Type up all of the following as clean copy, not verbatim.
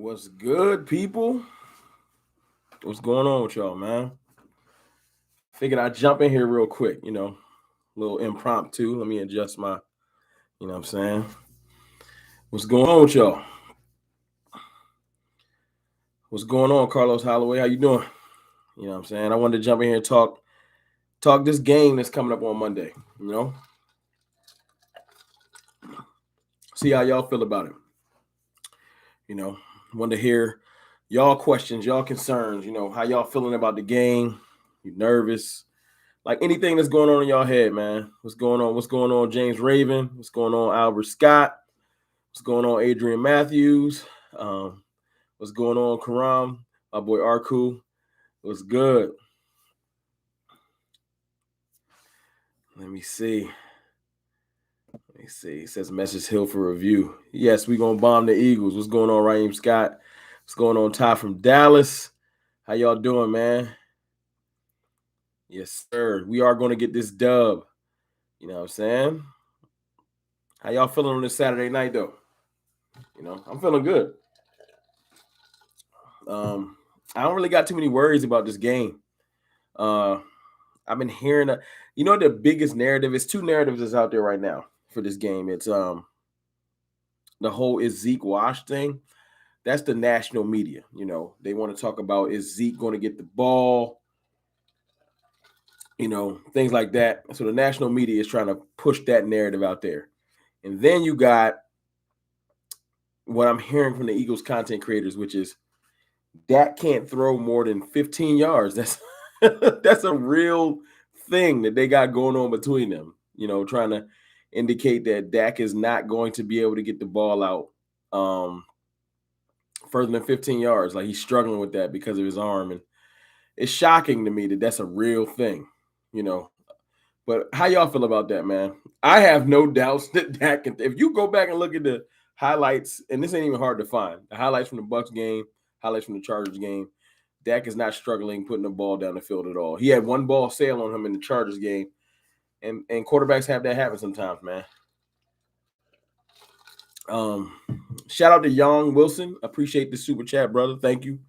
What's good, people? What's going on with y'all, man? Figured I'd jump in here real quick, a little impromptu. Let me adjust my, what I'm saying? What's going on with y'all? What's going on, Carlos Holloway? How you doing? What I'm saying? I wanted to jump in here and talk this game that's coming up on Monday, See how y'all feel about it. Want to hear y'all questions, y'all concerns, how y'all feeling about the game? You nervous? Like anything that's going on in y'all head, man. What's going on? What's going on, James Raven? What's going on, Albert Scott? What's going on, Adrian Matthews? What's going on, Karam? My boy Arku. What's good? Let me see. It says Message Hill for review. Yes, we're going to bomb the Eagles. What's going on, Raheem Scott? What's going on, Ty from Dallas? How y'all doing, man? Yes, sir. We are going to get this dub. You know what I'm saying? How y'all feeling on this Saturday night, though? I'm feeling good. I don't really got too many worries about this game. I've been hearing the biggest narrative is two narratives that's out there right now for this game. It's the whole is Zeke washed thing. That's the national media. They want to talk about is Zeke going to get the ball, things like that. So the national media is trying to push that narrative out there. And then you got what I'm hearing from the Eagles content creators, which is Dak can't throw more than 15 yards. That's a real thing that they got going on between them, trying to indicate that Dak is not going to be able to get the ball out further than 15 yards. Like he's struggling with that because of his arm. And it's shocking to me that that's a real thing, But how y'all feel about that, man? I have no doubts that Dak can. If you go back and look at the highlights, and this ain't even hard to find, the highlights from the Bucs game, highlights from the Chargers game, Dak is not struggling putting the ball down the field at all. He had one ball sail on him in the Chargers game, and quarterbacks have that happen sometimes, man. Shout out to Young Wilson. Appreciate the super chat, brother. Thank you.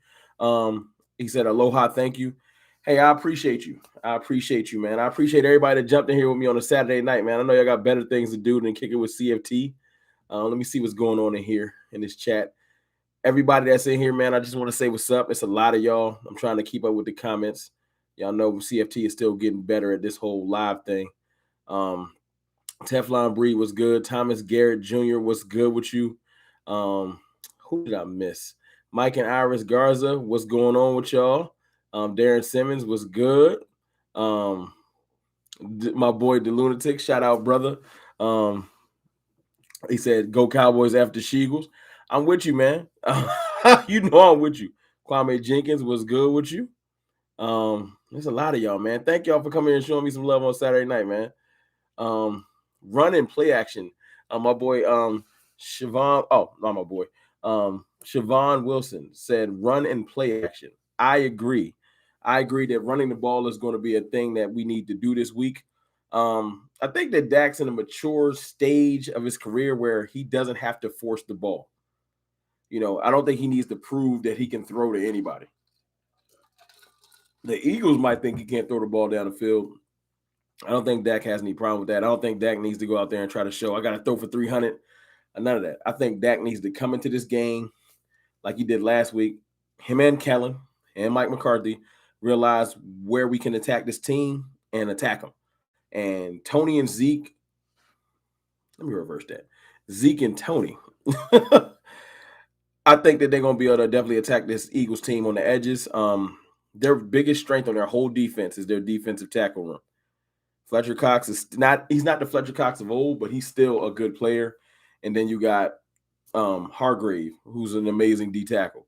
He said aloha, thank you. Hey, I appreciate you. I appreciate you, man. I appreciate everybody that jumped in here with me on a Saturday night, man. I know y'all got better things to do than kick it with CFT. Let me see what's going on in here in this chat. Everybody that's in here, man, I just want to say what's up. It's a lot of y'all. I'm trying to keep up with the comments. Y'all know CFT is still getting better at this whole live thing. Teflon Breed was good. Thomas Garrett Jr. was good with you. Who did I miss? Mike and Iris Garza, what's going on with y'all? Darren Simmons was good. My boy the Lunatic, shout out, brother. He said, "Go Cowboys after Sheagles." I'm with you, man. You know I'm with you. Kwame Jenkins was good with you. There's a lot of y'all, man. Thank y'all for coming and showing me some love on Saturday night, man. Run and play action. My boy Siobhan. Oh, not my boy. Siobhan Wilson said run and play action. I agree. I agree that running the ball is going to be a thing that we need to do this week. I think that Dak's in a mature stage of his career where he doesn't have to force the ball. I don't think he needs to prove that he can throw to anybody. The Eagles might think he can't throw the ball down the field. I don't think Dak has any problem with that. I don't think Dak needs to go out there and try to show, I got to throw for 300. None of that. I think Dak needs to come into this game like he did last week. Him and Kellen and Mike McCarthy realize where we can attack this team and attack them. And Tony and Zeke, let me reverse that. Zeke and Tony. I think that they're going to be able to definitely attack this Eagles team on the edges. Their biggest strength on their whole defense is their defensive tackle room. Fletcher Cox he's not the Fletcher Cox of old, but he's still a good player. And then you got Hargrave, who's an amazing D tackle.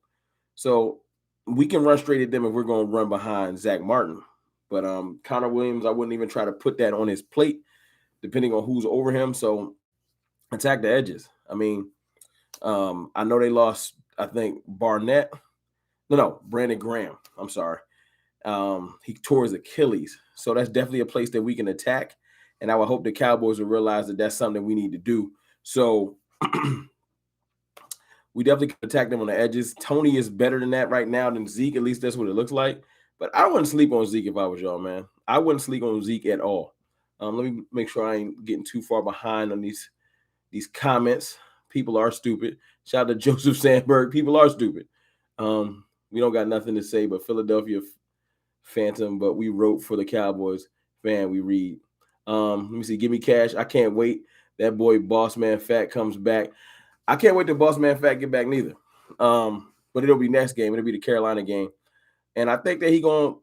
So we can run straight at them if we're going to run behind Zach Martin. But Connor Williams, I wouldn't even try to put that on his plate, depending on who's over him. So attack the edges. I mean, I know they lost, I think, Barnett. No, Brandon Graham. I'm sorry. He tore his Achilles. So that's definitely a place that we can attack. And I would hope the Cowboys will realize that that's something we need to do. So We definitely can attack them on the edges. Tony is better than that right now than Zeke. At least that's what it looks like. But I wouldn't sleep on Zeke if I was y'all, man. I wouldn't sleep on Zeke at all. Let me make sure I ain't getting too far behind on these comments. People are stupid. Shout out to Joseph Sandberg. People are stupid. We don't got nothing to say but Philadelphia Phantom, but we wrote for the Cowboys. Fan, we read. Let me see. Give me cash. I can't wait. That boy Boss Man Fat comes back. I can't wait till Boss Man Fat get back neither. But it'll be next game. It'll be the Carolina game. And I think that he going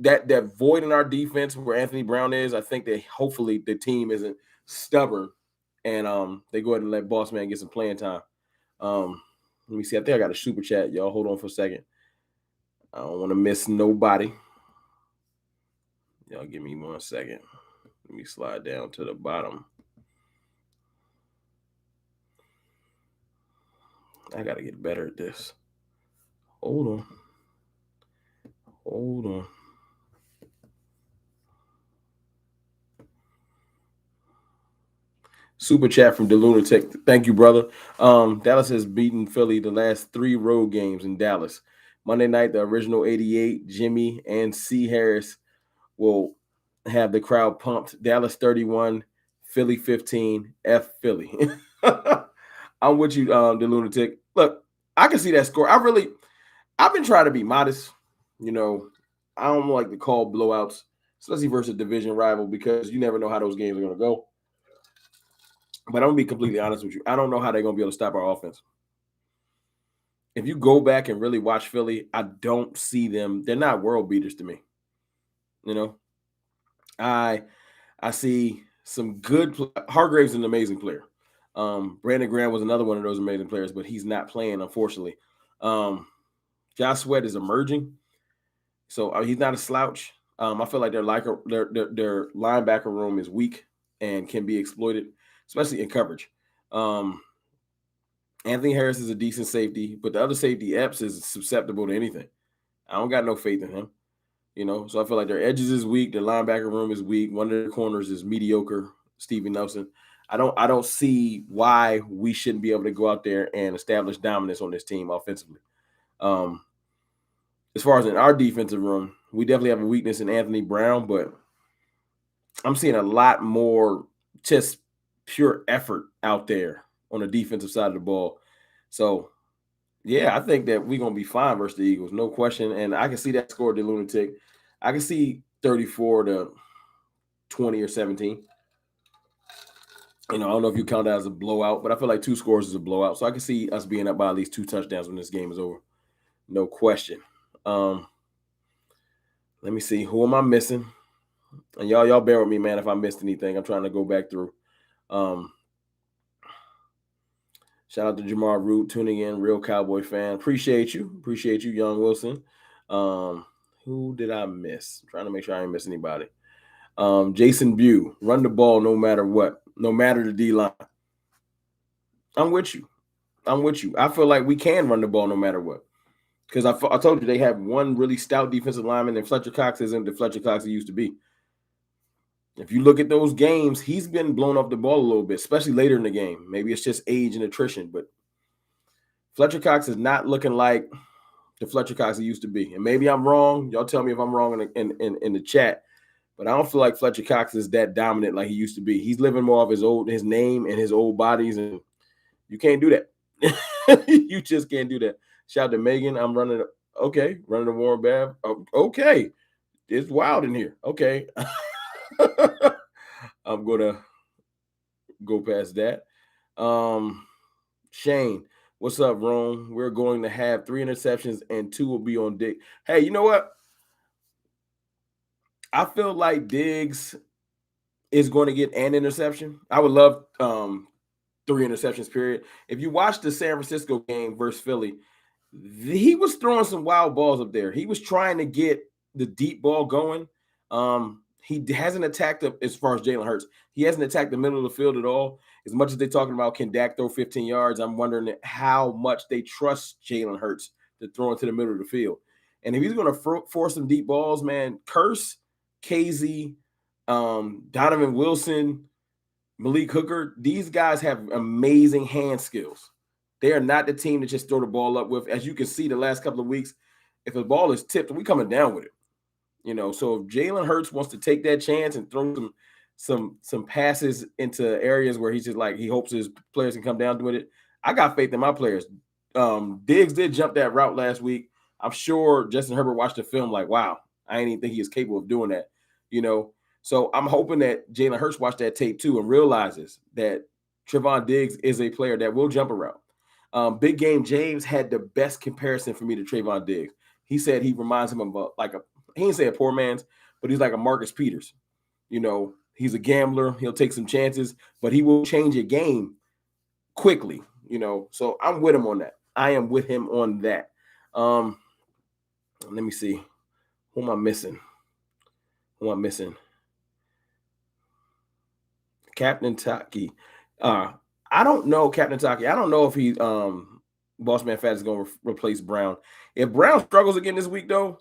that void in our defense where Anthony Brown is, I think that hopefully the team isn't stubborn and they go ahead and let Boss Man get some playing time. Let me see. I think I got a super chat. Y'all hold on for a second. I don't want to miss nobody. Y'all give me 1 second. Let me slide down to the bottom. I got to get better at this. Hold on. Super chat from the Lunatic. Thank you, brother. Dallas has beaten Philly the last 3 road games in Dallas. Monday night, the original 88, Jimmy and C. Harris will have the crowd pumped. Dallas 31, Philly 15, F Philly. I'm with you, the Lunatic. Look, I can see that score. I've been trying to be modest. You know, I don't like to call blowouts, especially versus a division rival, because you never know how those games are going to go. But I'm going to be completely honest with you. I don't know how they're going to be able to stop our offense. If you go back and really watch Philly, I don't see them. They're not world beaters to me. You know, I see some good. Hargrave's an amazing player. Brandon Graham was another one of those amazing players, but he's not playing, unfortunately. Josh Sweat is emerging, so he's not a slouch. I feel like their linebacker room is weak and can be exploited, especially in coverage. Anthony Harris is a decent safety, but the other safety, Epps, is susceptible to anything. I don't got no faith in him. You know, so I feel like their edges is weak. Their linebacker room is weak. One of their corners is mediocre. Stevie Nelson. I don't see why we shouldn't be able to go out there and establish dominance on this team offensively. As far as in our defensive room, we definitely have a weakness in Anthony Brown, but I'm seeing a lot more just pure effort out there on the defensive side of the ball. So, yeah, I think that we're going to be fine versus the Eagles, no question. And I can see that score, the Lunatic. I can see 34-20 or 17. You know, I don't know if you count that as a blowout, but I feel like 2 scores is a blowout. So I can see us being up by at least 2 touchdowns when this game is over. No question. Let me see. Who am I missing? And y'all bear with me, man, if I missed anything. I'm trying to go back through. Shout out to Jamar Root tuning in, real Cowboy fan. Appreciate you, Young Wilson. Who did I miss? I'm trying to make sure I didn't miss anybody. Jason Bew, run the ball no matter what, no matter the D-line. I'm with you. I feel like we can run the ball no matter what. Because I told you they have one really stout defensive lineman, and Fletcher Cox isn't the Fletcher Cox he used to be. If you look at those games, he's been blown off the ball a little bit, especially later in the game. Maybe it's just age and attrition, but Fletcher Cox is not looking like the Fletcher Cox he used to be. And maybe I'm wrong. Y'all tell me if I'm wrong in the chat. But I don't feel like Fletcher Cox is that dominant like he used to be. He's living more of his name and his old bodies, and you can't do that. You just can't do that. Shout out to Megan. I'm running the Warren Bav. Okay. It's wild in here. Okay. I'm gonna go past that. Shane, what's up, Rome? We're going to have 3 interceptions and 2 will be on Diggs. Hey, you know what? I feel like Diggs is going to get an interception. I would love 3 interceptions, period. If you watch the San Francisco game versus Philly, he was throwing some wild balls up there. He was trying to get the deep ball going. He hasn't attacked as far as Jalen Hurts. He hasn't attacked the middle of the field at all. As much as they're talking about can Dak throw 15 yards, I'm wondering how much they trust Jalen Hurts to throw into the middle of the field. And if he's going to force some deep balls, man, Curse, KZ, Donovan Wilson, Malik Hooker, these guys have amazing hand skills. They are not the team to just throw the ball up with. As you can see, the last couple of weeks, if the ball is tipped, we coming down with it. You know, so if Jalen Hurts wants to take that chance and throw some passes into areas where he's just like he hopes his players can come down with it, I got faith in my players. Diggs did jump that route last week. I'm sure Justin Herbert watched the film like, wow, I didn't even think he was capable of doing that. You know, so I'm hoping that Jalen Hurts watched that tape too and realizes that Trevon Diggs is a player that will jump around. Big Game James had the best comparison for me to Trevon Diggs. He said he reminds him of he didn't say a poor man's, but he's like a Marcus Peters. You know, he's a gambler. He'll take some chances, but he will change a game quickly. You know, so I'm with him on that. I am with him on that. Let me see. Who am I missing? Captain Taki. I don't know, Captain Taki. I don't know if he Boss Man Fat is going to replace Brown. If Brown struggles again this week, though,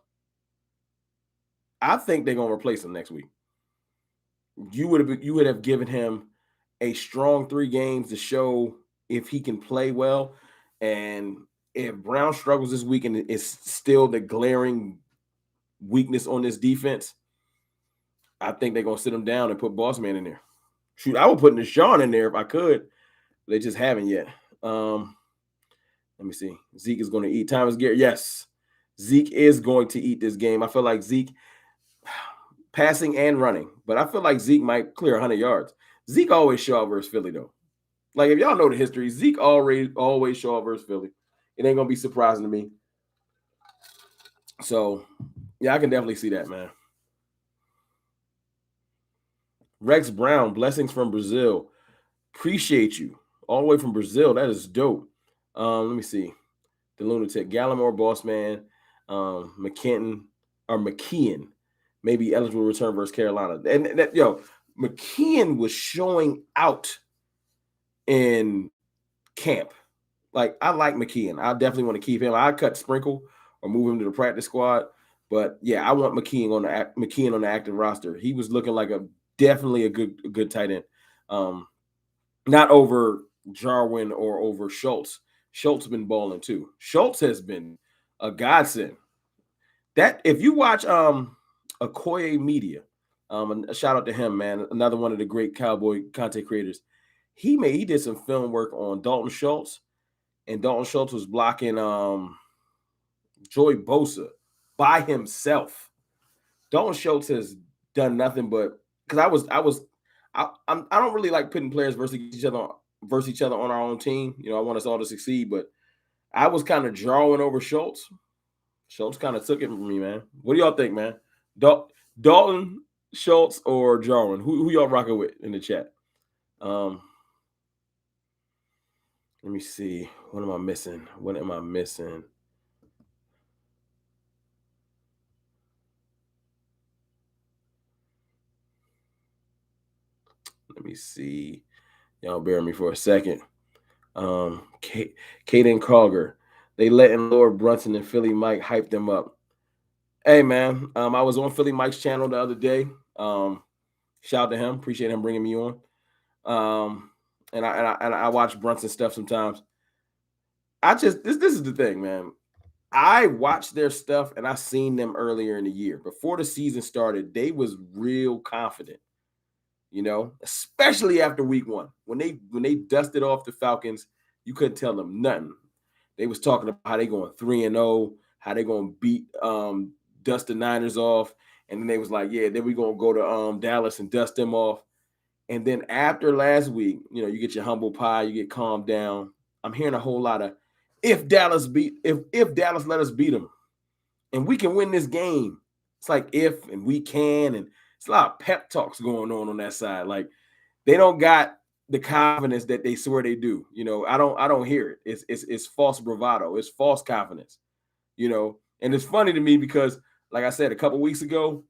I think they're going to replace him next week. You would have given him a strong 3 games to show if he can play well. And if Brown struggles this week and it's still the glaring weakness on this defense, I think they're going to sit him down and put Boss Man in there. Shoot, I would put Deshaun in there if I could. They just haven't yet. Let me see. Zeke is going to eat. Thomas Garrett. Yes, Zeke is going to eat this game. I feel like Zeke passing and running, but I feel like Zeke might clear 100 yards. Zeke always show out versus Philly, though. Like, if y'all know the history, Zeke always show out versus Philly. It ain't going to be surprising to me. So, yeah, I can definitely see that, man. Rex Brown, blessings from Brazil. Appreciate you. All the way from Brazil. That is dope. Let me see. The Lunatic. Gallimore, Boss Man, McKeon maybe eligible to return versus Carolina. And that, McKeon was showing out in camp. Like, I like McKeon. I definitely want to keep him. I cut Sprinkle or move him to the practice squad. But yeah, I want McKeon on the active roster. He was looking like definitely a good tight end. Not over Jarwin or over Schultz. Schultz been balling too. Schultz has been a godsend. That if you watch Okoye Media, a shout out to him, man. Another one of the great Cowboy content creators. He did some film work on Dalton Schultz, and Dalton Schultz was blocking Joey Bosa by himself. Dalton Schultz has done nothing but because I don't really like putting players versus each other on our own team. You know, I want us all to succeed, but I was kind of drawing over Schultz. Schultz kind of took it from me, man. What do y'all think, man? Dalton Schultz or Jarwin? Who y'all rocking with in the chat? Let me see. What am I missing? Let me see. Y'all bear me for a second. Caden Colger. They letting Lord Brunson and Philly Mike hype them up. Hey, man. I was on Philly Mike's channel the other day. Shout out to him. Appreciate him bringing me on. And I watch Brunson stuff sometimes. This is the thing, man. I watched their stuff and I seen them earlier in the year. Before the season started, they was real confident. You know, especially after week 1. When they dusted off the Falcons, you couldn't tell them nothing. They was talking about how they going 3-0, how they going to beat dust the Niners off. And then they was like, yeah, then we going to go to Dallas and dust them off. And then after last week, you know, you get your humble pie, you get calmed down. I'm hearing a whole lot of if Dallas let us beat them and we can win this game. It's like if and we can, and it's a lot of pep talks going on that side. Like they don't got the confidence that they swear they do. You know, I don't hear it. It's false bravado. It's false confidence. You know, and it's funny to me because, like I said, a couple weeks ago,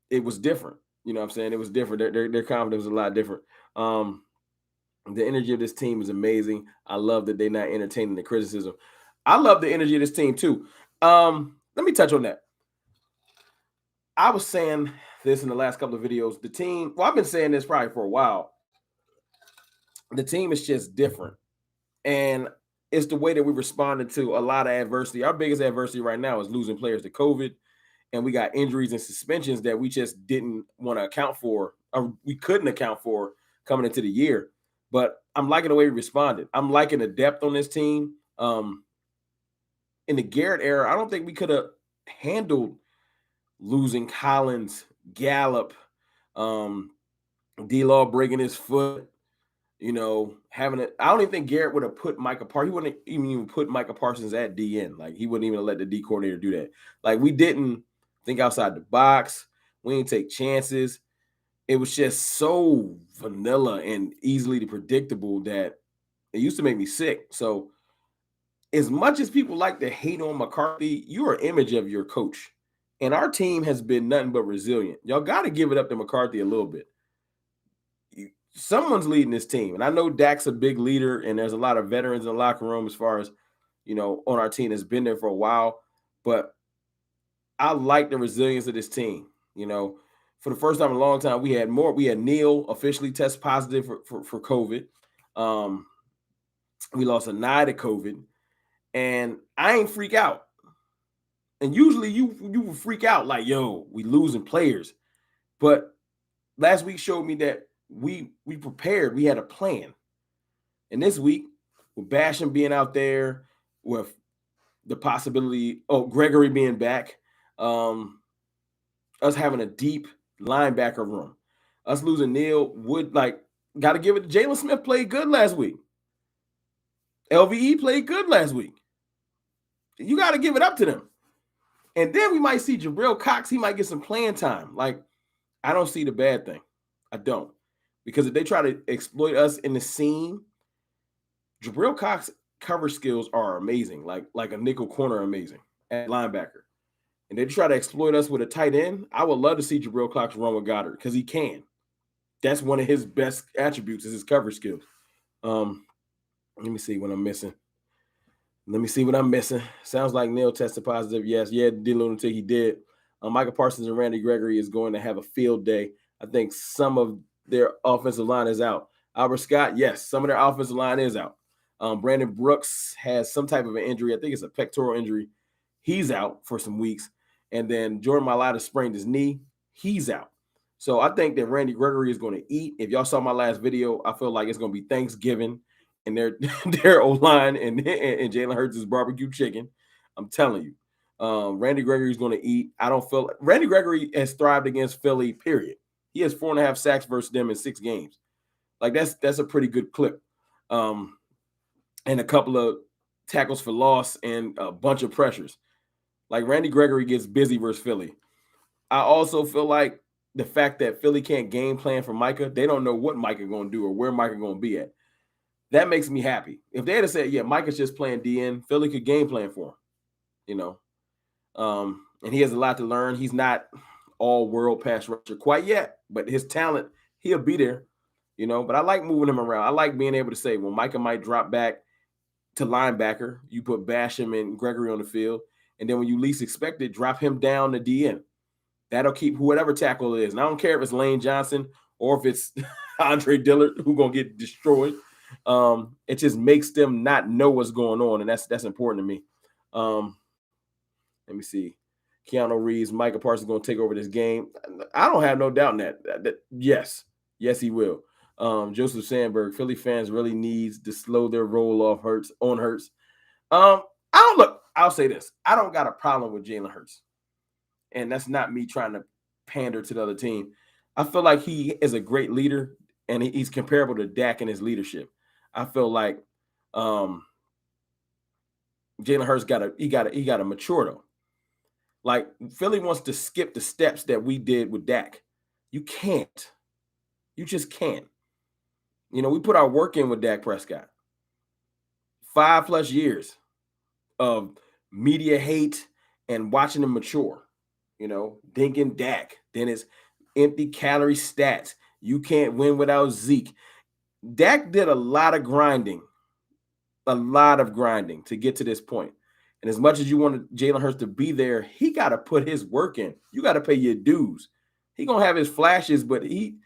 it was different. You know what I'm saying? It was different. Their confidence was a lot different. The energy of this team is amazing. I love that they're not entertaining the criticism. I love the energy of this team too. Let me touch on that. I was saying this in the last couple of videos. The team, well, I've been saying this probably for a while. The team is just different. And it's the way that we responded to a lot of adversity. Our biggest adversity right now is losing players to COVID, and we got injuries and suspensions that we just didn't want to account for, or we couldn't account for coming into the year. But I'm liking the way we responded. I'm liking the depth on this team. In the Garrett era, I don't think we could have handled losing Collins, Gallup, D-Law breaking his foot, having it. I don't even think Garrett would have put Micah Parsons. He wouldn't even put Micah Parsons at DN. Like, he wouldn't even let the D coordinator do that. Like, we didn't think outside the box. We didn't take chances. It was just so vanilla and easily predictable that it used to make me sick. So as much as people like to hate on McCarthy, you're an image of your coach. And our team has been nothing but resilient. Y'all got to give it up to McCarthy a little bit. Someone's leading this team. And I know Dak's a big leader, and there's a lot of veterans in the locker room as far as, on our team that's been there for a while. But I like the resilience of this team. For the first time in a long time, we had Neil officially test positive for COVID. We lost a Nye to COVID. And I ain't freak out. And usually you would freak out like, yo, we losing players. But last week showed me that we prepared. We had a plan. And this week, with Basham being out there, with the possibility of Gregory being back, us having a deep linebacker room, us losing Neil, got to give it to Jalen Smith. Played good last week. LVE played good last week. You got to give it up to them. And then we might see Jabril Cox. He might get some playing time. Like, I don't see the bad thing. I don't. Because if they try to exploit us in the seam, Jabril Cox cover skills are amazing. Like a nickel corner amazing at linebacker. And they try to exploit us with a tight end. I would love to see Jabril Cox run with Goddard because he can. That's one of his best attributes is his cover skills. Let me see what I'm missing. Sounds like Neil tested positive. Yes, D-Lunatic, he did. Micah Parsons and Randy Gregory is going to have a field day. I think some of their offensive line is out. Albert Scott, yes, some of their offensive line is out. Brandon Brooks has some type of an injury. I think it's a pectoral injury. He's out for some weeks. And then Jordan Mailata sprained his knee. He's out. So I think that Randy Gregory is going to eat. If y'all saw my last video, I feel like it's going to be Thanksgiving. And their O-line and Jalen Hurts' barbecue chicken. I'm telling you. Randy Gregory is going to eat. I don't feel – Randy Gregory has thrived against Philly, period. He has 4.5 sacks versus them in 6 games. Like, that's a pretty good clip. And a couple of tackles for loss and a bunch of pressures. Like, Randy Gregory gets busy versus Philly. I also feel like the fact that Philly can't game plan for Micah, they don't know what Micah going to do or where Micah going to be at. That makes me happy. If they had said, yeah, Micah's just playing DN, Philly could game plan for him, and he has a lot to learn. He's not all-world pass rusher quite yet, but his talent, he'll be there, But I like moving him around. I like being able to say, well, Micah might drop back to linebacker. You put Basham and Gregory on the field, and then when you least expect it, drop him down to DN. That'll keep whoever tackle it is. And I don't care if it's Lane Johnson or if it's Andre Dillard who's going to get destroyed. It just makes them not know what's going on, and that's important to me. Let me see. Keanu Reeves, Micah Parsons going to take over this game. I don't have no doubt in that. Yes, he will. Joseph Sandberg, Philly fans really needs to slow their roll off Hurts. I'll say this. I don't got a problem with Jalen Hurts, and that's not me trying to pander to the other team. I feel like he is a great leader, and he's comparable to Dak in his leadership. I feel like Jalen Hurts got to mature though. Like, Philly wants to skip the steps that we did with Dak. You can't. You just can't. We put our work in with Dak Prescott. 5+ years of media hate and watching him mature. Thinking Dak. Then it's empty calorie stats. You can't win without Zeke. Dak did a lot of grinding to get to this point. And as much as you want Jalen Hurts to be there, he got to put his work in. You got to pay your dues. He going to have his flashes, but he,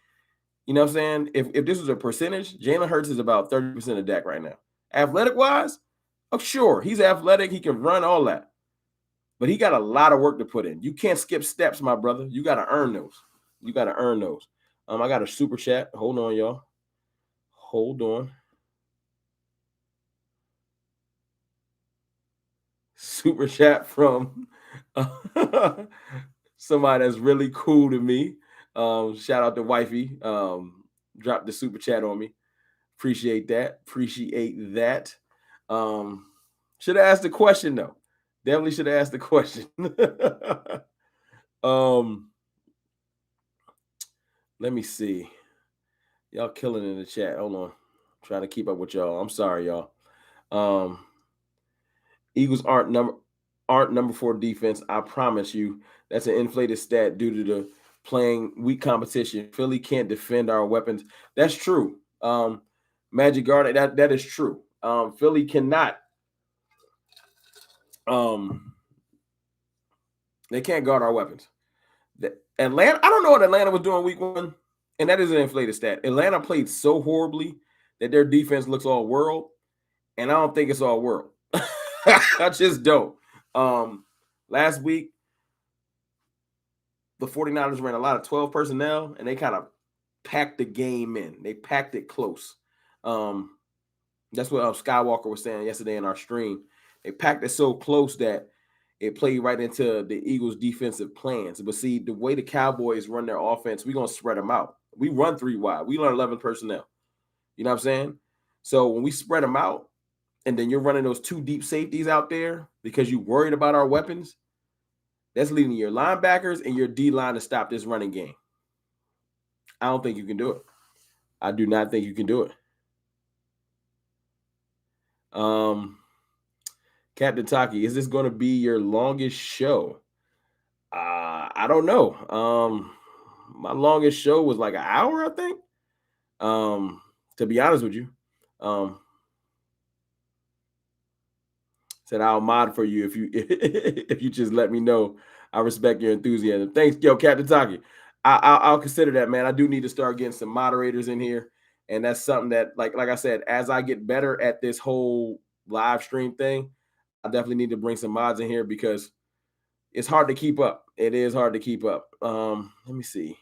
you know what I'm saying? If this was a percentage, Jalen Hurts is about 30% of Dak right now. Athletic-wise, Oh, sure, he's athletic. He can run, all that. But he got a lot of work to put in. You can't skip steps, my brother. You got to earn those. You got to earn those. I got a super chat. Hold on, y'all. Hold on. Super chat from somebody that's really cool to me. Shout out to Wifey. Dropped the super chat on me. Appreciate that. Should have asked the question though. Definitely should have asked the question. Let me see. Y'all killing in the chat. Hold on. I'm trying to keep up with y'all. I'm sorry, y'all. Eagles aren't number 4 defense. I promise you. That's an inflated stat due to the playing weak competition. Philly can't defend our weapons. That's true. Magic Garden, that is true. Philly cannot. They can't guard our weapons. Atlanta, I don't know what Atlanta was doing week 1, and that is an inflated stat. Atlanta played so horribly that their defense looks all world, and I don't think it's all world. I just don't. Last week, the 49ers ran a lot of 12 personnel, and they kind of packed the game in. They packed it close. That's what Skywalker was saying yesterday in our stream. They packed it so close that it played right into the Eagles' defensive plans. But see, the way the Cowboys run their offense, we're going to spread them out. We run 3 wide. We run 11 personnel. You know what I'm saying? So when we spread them out, and then you're running those 2 deep safeties out there because you're worried about our weapons, that's leading your linebackers and your D-line to stop this running game. I don't think you can do it. I do not think you can do it. Captain Taki, is this going to be your longest show? I don't know. My longest show was like an hour, I think. To be honest with you. Said I'll mod for you if you just let me know. I respect your enthusiasm. Thanks, yo, Captain Taki. I'll consider that, man. I do need to start getting some moderators in here, and that's something that, like I said, as I get better at this whole live stream thing, I definitely need to bring some mods in here because it's hard to keep up. It is hard to keep up. Let me see.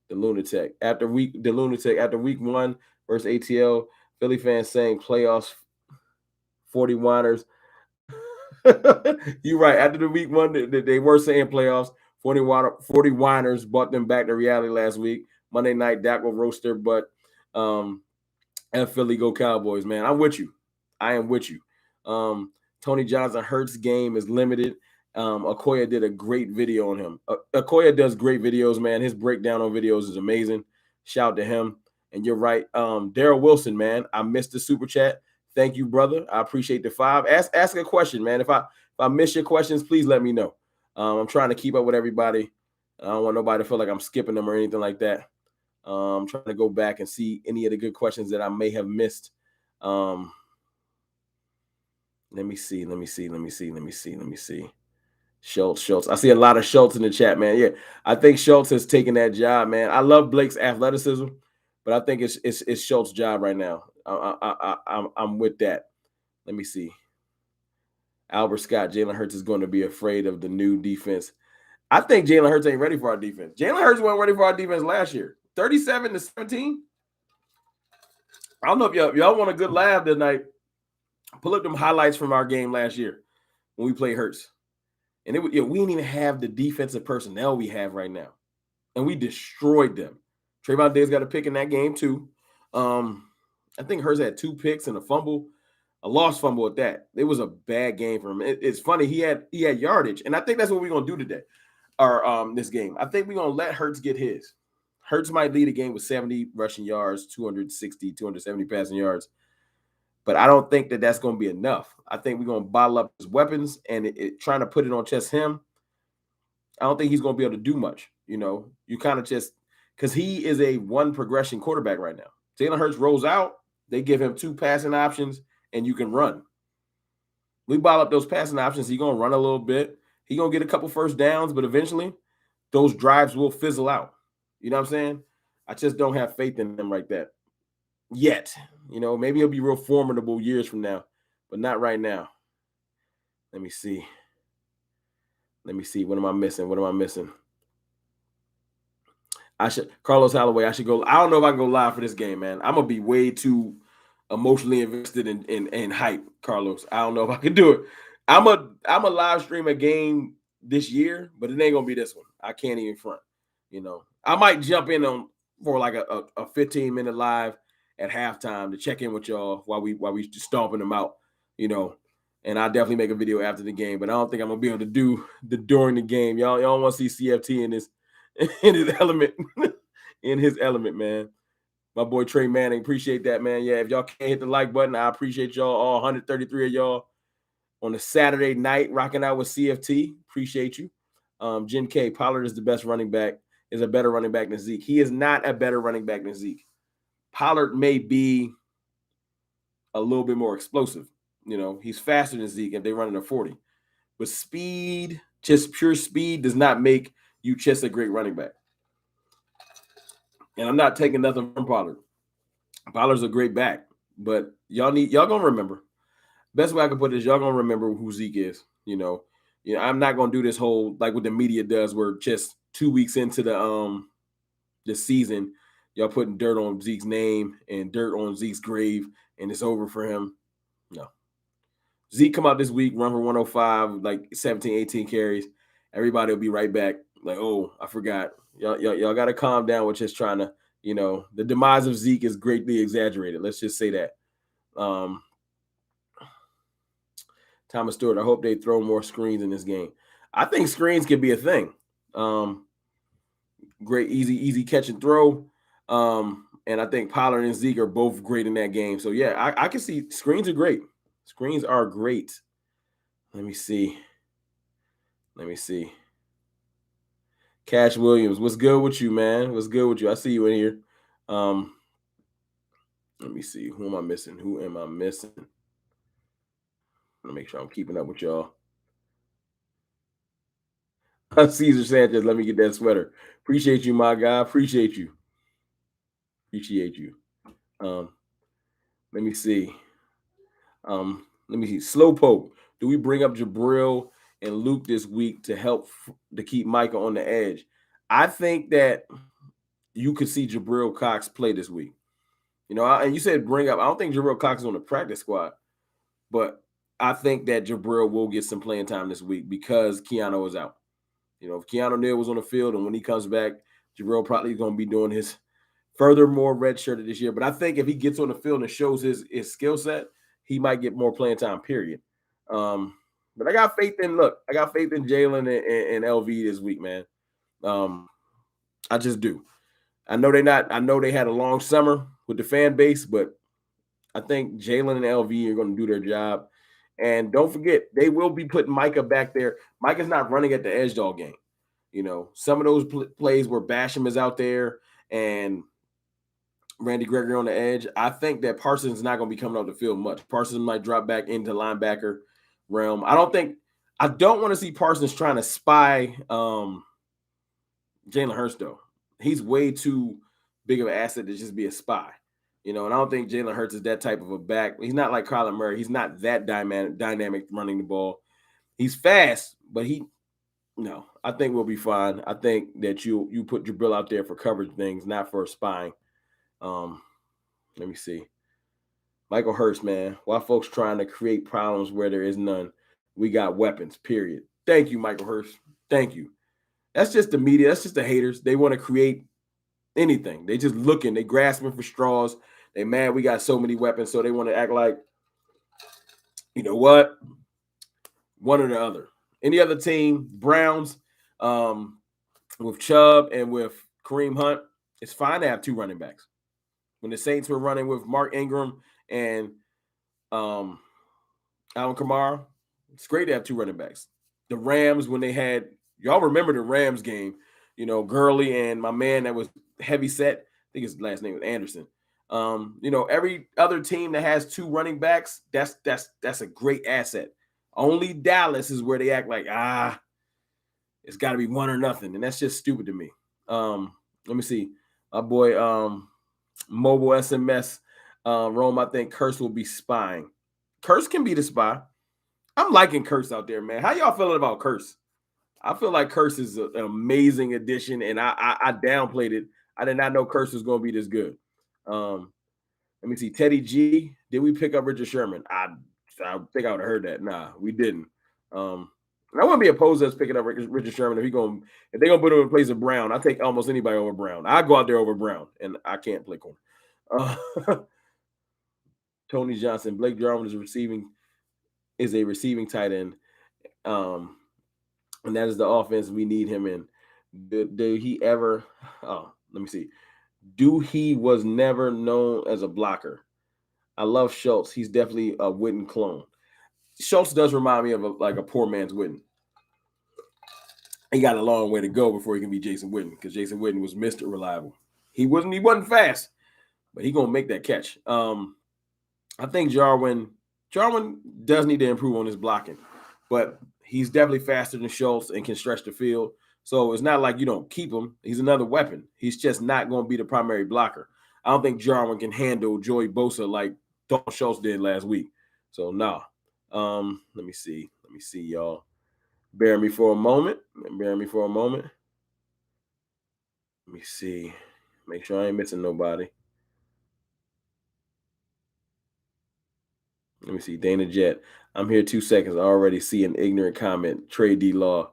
The Lunatic after week 1 versus ATL. Philly fans saying playoffs 41ers. You're right. After the week 1, they were saying playoffs. 40-winers brought them back to reality last week. Monday night, Dak will roaster, but and Philly go Cowboys, man. I'm with you. I am with you. Tony Johnson Hurts game is limited. Okoye did a great video on him. Okoye does great videos, man. His breakdown on videos is amazing. Shout out to him. And you're right. Daryl Wilson, man. I missed the super chat. Thank you, brother. I appreciate the 5. Ask a question, man. If I miss your questions, please let me know. I'm trying to keep up with everybody. I don't want nobody to feel like I'm skipping them or anything like that. I'm trying to go back and see any of the good questions that I may have missed. Let me see. Schultz. I see a lot of Schultz in the chat, man. Yeah, I think Schultz has taken that job, man. I love Blake's athleticism, but I think it's Schultz's job right now. I'm with that. Let me see. Albert Scott, Jalen Hurts is going to be afraid of the new defense. I think Jalen Hurts ain't ready for our defense. Jalen Hurts wasn't ready for our defense last year. 37-17. I don't know if y'all want a good laugh tonight. Pull up them highlights from our game last year when we played Hurts. And we didn't even have the defensive personnel we have right now. And we destroyed them. Trayvon Diggs got a pick in that game too. I think Hurts had 2 picks and a fumble. A lost fumble at that. It was a bad game for him. It's funny. He had yardage, and I think that's what we're gonna do today, or this game. I think we're gonna let Hurts get his. Hurts might lead a game with 70 rushing yards, 260, 270 passing yards, but I don't think that that's gonna be enough. I think we're gonna bottle up his weapons and trying to put it on just him. I don't think he's gonna be able to do much. You kind of just because he is a 1 progression quarterback right now. Jalen Hurts rolls out. They give him 2 passing options. And you can run. We ball up those passing options. He's going to run a little bit. He's going to get a couple first downs, but eventually those drives will fizzle out. You know what I'm saying? I just don't have faith in him like that yet. Maybe he'll be real formidable years from now. but not right now. Let me see. What am I missing? Carlos Holloway. I should go. I don't know if I can go live for this game, man. I'm gonna be way too emotionally invested in hype, Carlos. I don't know if I can do it. I'm a live stream a game this year, but it ain't gonna be this one. I can't even front. I might jump in on for like a 15-minute live at halftime to check in with y'all while we stomping them out. And I'll definitely make a video after the game, but I don't think I'm gonna be able to do the during the game. Y'all want to see CFT in his element, man. My boy Trey Manning, appreciate that, man. Yeah, if y'all can't hit the like button, I appreciate y'all, all 133 of y'all on a Saturday night rocking out with CFT. Appreciate you. Jen K, Pollard is the best running back, is a better running back than Zeke. He is not a better running back than Zeke. Pollard may be a little bit more explosive. He's faster than Zeke if they running a 40. But speed, just pure speed, does not make you just a great running back. And I'm not taking nothing from Pollard. Pollard's a great back, but y'all gonna remember. Best way I can put it is y'all gonna remember who Zeke is. I'm not gonna do this whole like what the media does, where just 2 weeks into the season, y'all putting dirt on Zeke's name and dirt on Zeke's grave, and it's over for him. No. Zeke come out this week, run for 105, like 17, 18 carries. Everybody will be right back. Like, oh, I forgot. Y'all got to calm down with just trying to, the demise of Zeke is greatly exaggerated. Let's just say that. Thomas Stewart, I hope they throw more screens in this game. I think screens could be a thing. Great, easy catch and throw. And I think Pollard and Zeke are both great in that game. So, yeah, I can see screens are great. Screens are great. Let me see. Cash Williams, what's good with you, man? What's good with you? I see you in here. Let me see. Who am I missing? Let me make sure I'm keeping up with y'all. Cesar Sanchez, let me get that sweater. Appreciate you, my guy. Appreciate you. Let me see. Slowpoke. Do we bring up Jabril and Luke this week to help to keep Micah on the edge? I think that you could see Jabril Cox play this week. And you said bring up. I don't think Jabril Cox is on the practice squad, but I think that Jabril will get some playing time this week because Keanu is out. If Keanu Neal was on the field and when he comes back, Jabril probably going to be doing his furthermore redshirted this year. But I think if he gets on the field and shows his skill set, he might get more playing time, period. But I got faith in Jalen and LV this week, man. I just do. I know they had a long summer with the fan base, but I think Jalen and LV are going to do their job. And don't forget, they will be putting Micah back there. Micah's not running at the edge all game. Some of those plays where Basham is out there and Randy Gregory on the edge, I think that Parsons is not going to be coming off the field much. Parsons might drop back into linebacker realm. I don't want to see Parsons trying to spy Jalen Hurts, though. He's way too big of an asset to just be a spy. And I don't think Jalen Hurts is that type of a back. He's not like Kyler Murray. He's not that dynamic running the ball. He's fast, but I think we'll be fine. I think that you put Jabril out there for coverage things, not for spying. Let me see. Michael Hurst, man. Why folks trying to create problems where there is none? We got weapons, period. Thank you, Michael Hurst. Thank you. That's just the media. That's just the haters. They want to create anything. They just looking. They grasping for straws. They mad we got so many weapons, so they want to act like, you know what? One or the other. Any other team, Browns, with Chubb and with Kareem Hunt, it's fine to have two running backs. When the Saints were running with Mark Ingram and Alvin Kamara, it's great to have two running backs. The Rams, when they had, y'all remember the Rams game, Gurley and my man that was heavy set, I think his last name was Anderson. Every other team that has two running backs, that's a great asset. Only Dallas is where they act like, it's got to be one or nothing. And that's just stupid to me. Let me see. My boy, Mobile SMS, Rome, I think Curse will be spying. Curse can be the spy. I'm liking Curse out there, man. How y'all feeling about Curse? I feel like Curse is an amazing addition, and I downplayed it. I did not know Curse was going to be this good. Let me see. Teddy G, did we pick up Richard Sherman? I think I would have heard that. Nah, we didn't. And I wouldn't be opposed to us picking up Richard Sherman if they're gonna put him in place of Brown. I take almost anybody over Brown. I go out there over Brown, and I can't play corner. Tony Johnson, Blake Jarwin is a receiving tight end, and that is the offense we need him in. Did he ever? Oh, let me see. He was never known as a blocker. I love Schultz. He's definitely a Witten clone. Schultz does remind me of a poor man's Witten. He got a long way to go before he can be Jason Witten, because Jason Witten was Mr. Reliable. He wasn't fast, but he gonna make that catch. I think Jarwin does need to improve on his blocking, but he's definitely faster than Schultz and can stretch the field. So it's not like you don't keep him. He's another weapon. He's just not going to be the primary blocker. I don't think Jarwin can handle Joey Bosa like Dalton Schultz did last week. So nah. Let me see, y'all. Bear me for a moment. Let me see. Make sure I ain't missing nobody. Let me see. Dana Jet. I'm here 2 seconds. I already see an ignorant comment. Trade D Law.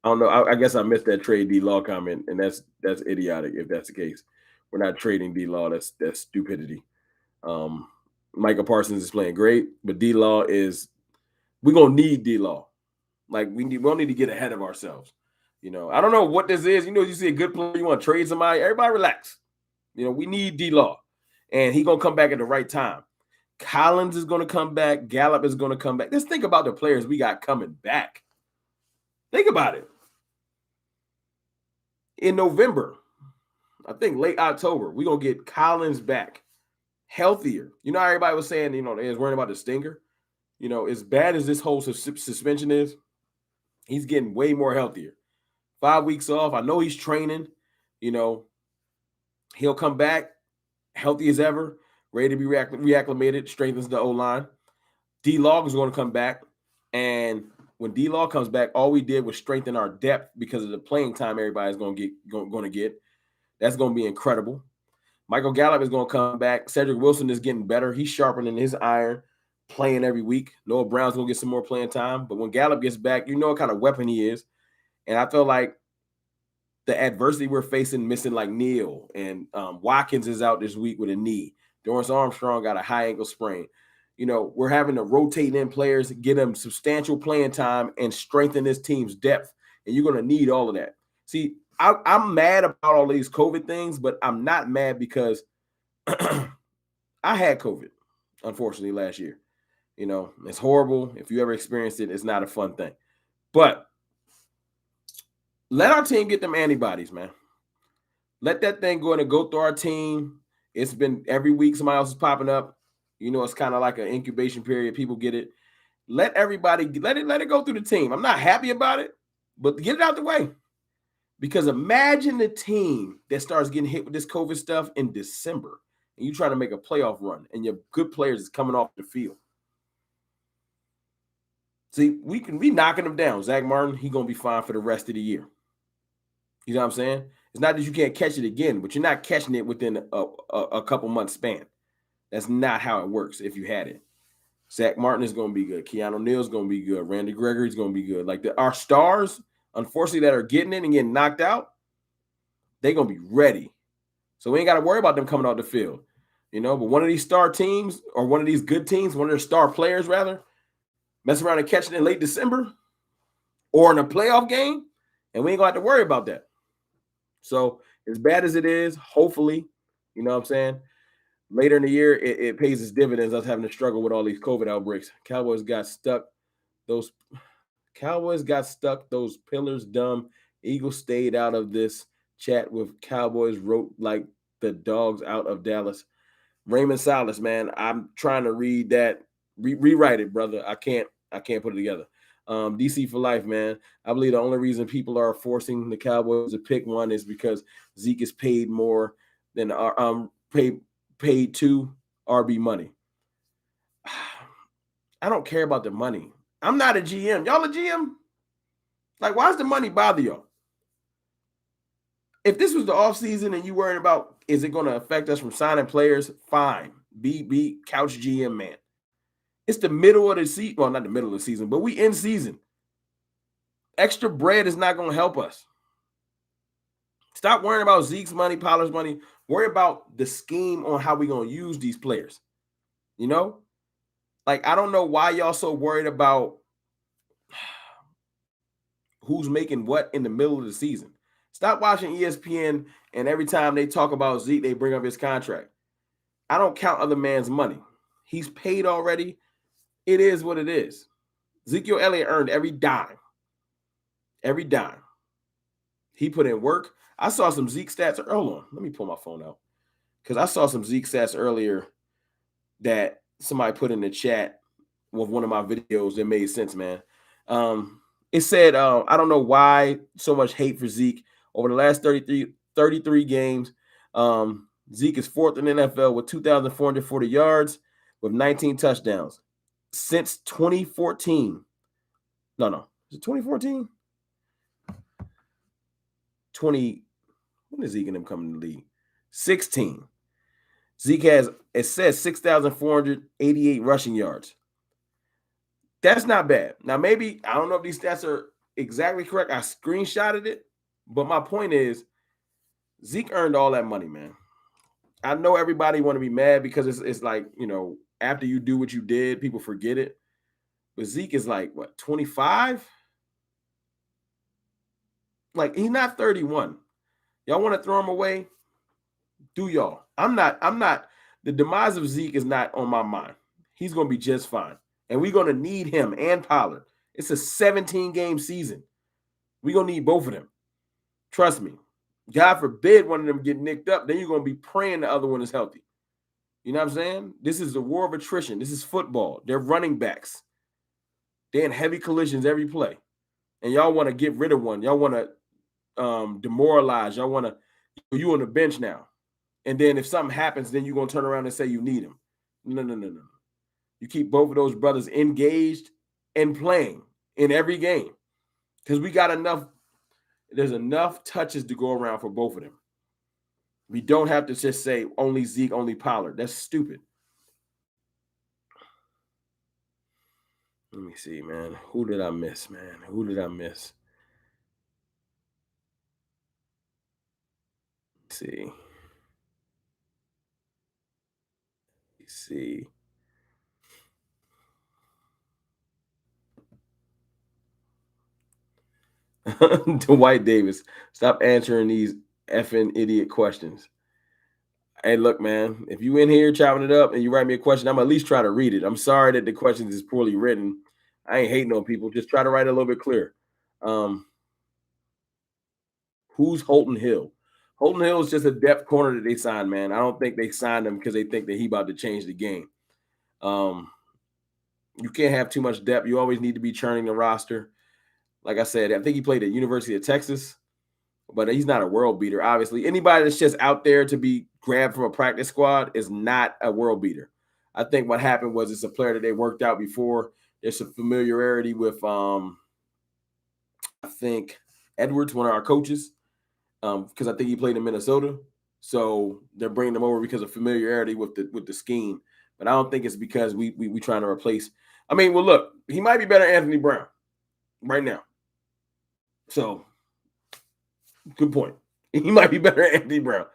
I don't know. I guess I missed that trade D Law comment, and that's idiotic if that's the case. We're not trading D Law. That's stupidity. Micah Parsons is playing great, but D Law we're gonna need D Law. Like we don't need to get ahead of ourselves. I don't know what this is. You see a good player, you want to trade somebody. Everybody relax. We need D Law, and he's gonna come back at the right time. Collins is gonna come back. Gallup is gonna come back. Let's think about the players we got coming back. Think about it. In November, I think late October, we're going to get Collins back, healthier. Everybody was saying, they was worrying about the stinger. As bad as this whole suspension is, he's getting way more healthier. 5 weeks off. I know he's training. He'll come back healthy as ever, ready to be reacclimated, strengthens the O-line. D-Log is going to come back, and when D-Law comes back, all we did was strengthen our depth because of the playing time everybody's going to get. That's going to be incredible. Michael Gallup is going to come back. Cedric Wilson is getting better. He's sharpening his iron, playing every week. Noah Brown's going to get some more playing time. But when Gallup gets back, you know what kind of weapon he is. And I feel like the adversity we're facing, missing like Neal, and Watkins is out this week with a knee. Dorrance Armstrong got a high ankle sprain. We're having to rotate in players, get them substantial playing time, and strengthen this team's depth. And you're going to need all of that. See, I'm mad about all these COVID things, but I'm not mad because I had COVID, unfortunately, last year. It's horrible. If you ever experienced it, it's not a fun thing. But let our team get them antibodies, man. Let that thing go through our team. It's been every week somebody else is popping up. It's kind of like an incubation period. People get it. Let it go through the team. I'm not happy about it, but get it out the way. Because imagine the team that starts getting hit with this COVID stuff in December, and you try to make a playoff run, and your good players is coming off the field. See, we can be knocking them down. Zach Martin, he's going to be fine for the rest of the year. You know what I'm saying? It's not that you can't catch it again, but you're not catching it within a couple months span. That's not how it works if you had it. Zach Martin is going to be good. Keanu Neal is going to be good. Randy Gregory is going to be good. Like our stars, unfortunately, that are getting in and getting knocked out, they're going to be ready. So we ain't got to worry about them coming off the field. But one of these star teams, or one of these good teams, one of their star players, rather, mess around and catch it in late December or in a playoff game, and we ain't going to have to worry about that. So as bad as it is, hopefully, you know what I'm saying, later in the year, it pays its dividends, us having to struggle with all these COVID outbreaks. Cowboys got stuck. Those pillars dumb. Eagles stayed out of this chat with Cowboys wrote like the dogs out of Dallas. Raymond Salas, man, I'm trying to read that. Rewrite it, brother. I can't put it together. DC for life, man. I believe the only reason people are forcing the Cowboys to pick one is because Zeke is paid more than paid to RB money. I don't care about the money. I'm not a GM. Y'all a GM? Like, why does the money bother y'all? If this was the offseason and you worried about, is it going to affect us from signing players? Fine. Be couch GM, man. It's the middle of the season. Well, not the middle of the season, but we in season. Extra bread is not going to help us. Stop worrying about Zeke's money, Pollard's money. Worry about the scheme on how we're going to use these players. You know? Like, I don't know why y'all so worried about who's making what in the middle of the season. Stop watching ESPN, and every time they talk about Zeke, they bring up his contract. I don't count other man's money. He's paid already. It is what it is. Ezekiel Elliott earned every dime. Every dime. He put in work. I saw some Zeke stats. Hold on. Let me pull my phone out. Because I saw some Zeke stats earlier that somebody put in the chat with one of my videos that made sense, man. It said, I don't know why so much hate for Zeke. Over the last 33 games, Zeke is fourth in the NFL with 2,440 yards with 19 touchdowns. Since 2014. No. Is it 2014? When is Zeke and him coming to the league? 16. Zeke has, it says 6,488 rushing yards. That's not bad. Now, maybe, I don't know if these stats are exactly correct. I screenshotted it. But my point is, Zeke earned all that money, man. I know everybody want to be mad because it's like, you know, after you do what you did, people forget it. But Zeke is like, what, 25? Like, he's not 31. Y'all want to throw him away? Do y'all? I'm not. The demise of Zeke is not on my mind. He's going to be just fine. And we're going to need him and Pollard. It's a 17-game season. We're going to need both of them. Trust me. God forbid one of them get nicked up. Then you're going to be praying the other one is healthy. You know what I'm saying? This is the war of attrition. This is football. They're running backs. They're in heavy collisions every play. And y'all want to get rid of one. Y'all want to demoralize. Y'all want to, you on the bench now. And then if something happens, then you're going to turn around and say you need him. No. You keep both of those brothers engaged and playing in every game. Because we got enough. There's enough touches to go around for both of them. We don't have to just say only Zeke, only Pollard. That's stupid. Let me see, man. Who did I miss, man? Let's see. Dwight Davis, stop answering these effing idiot questions. Hey, look, man, if you in here chopping it up and you write me a question, I'm at least try to read it. I'm sorry that the questions is poorly written. I ain't hating on people. Just try to write it a little bit clear. Who's Holton Hill? Holton Hill is just a depth corner that they signed, man. I don't think they signed him because they think that he about to change the game. You can't have too much depth. You always need to be churning the roster. Like I said, I think he played at University of Texas, but he's not a world beater, obviously. Anybody that's just out there to be grabbed from a practice squad is not a world beater. I think what happened was it's a player that they worked out before. There's some familiarity with, I think, Edwards, one of our coaches, because I think he played in Minnesota. So they're bringing him over because of familiarity with the scheme. But I don't think it's because we trying to replace. I mean, well, look, he might be better than Anthony Brown right now. So, good point. He might be better than Anthony Brown.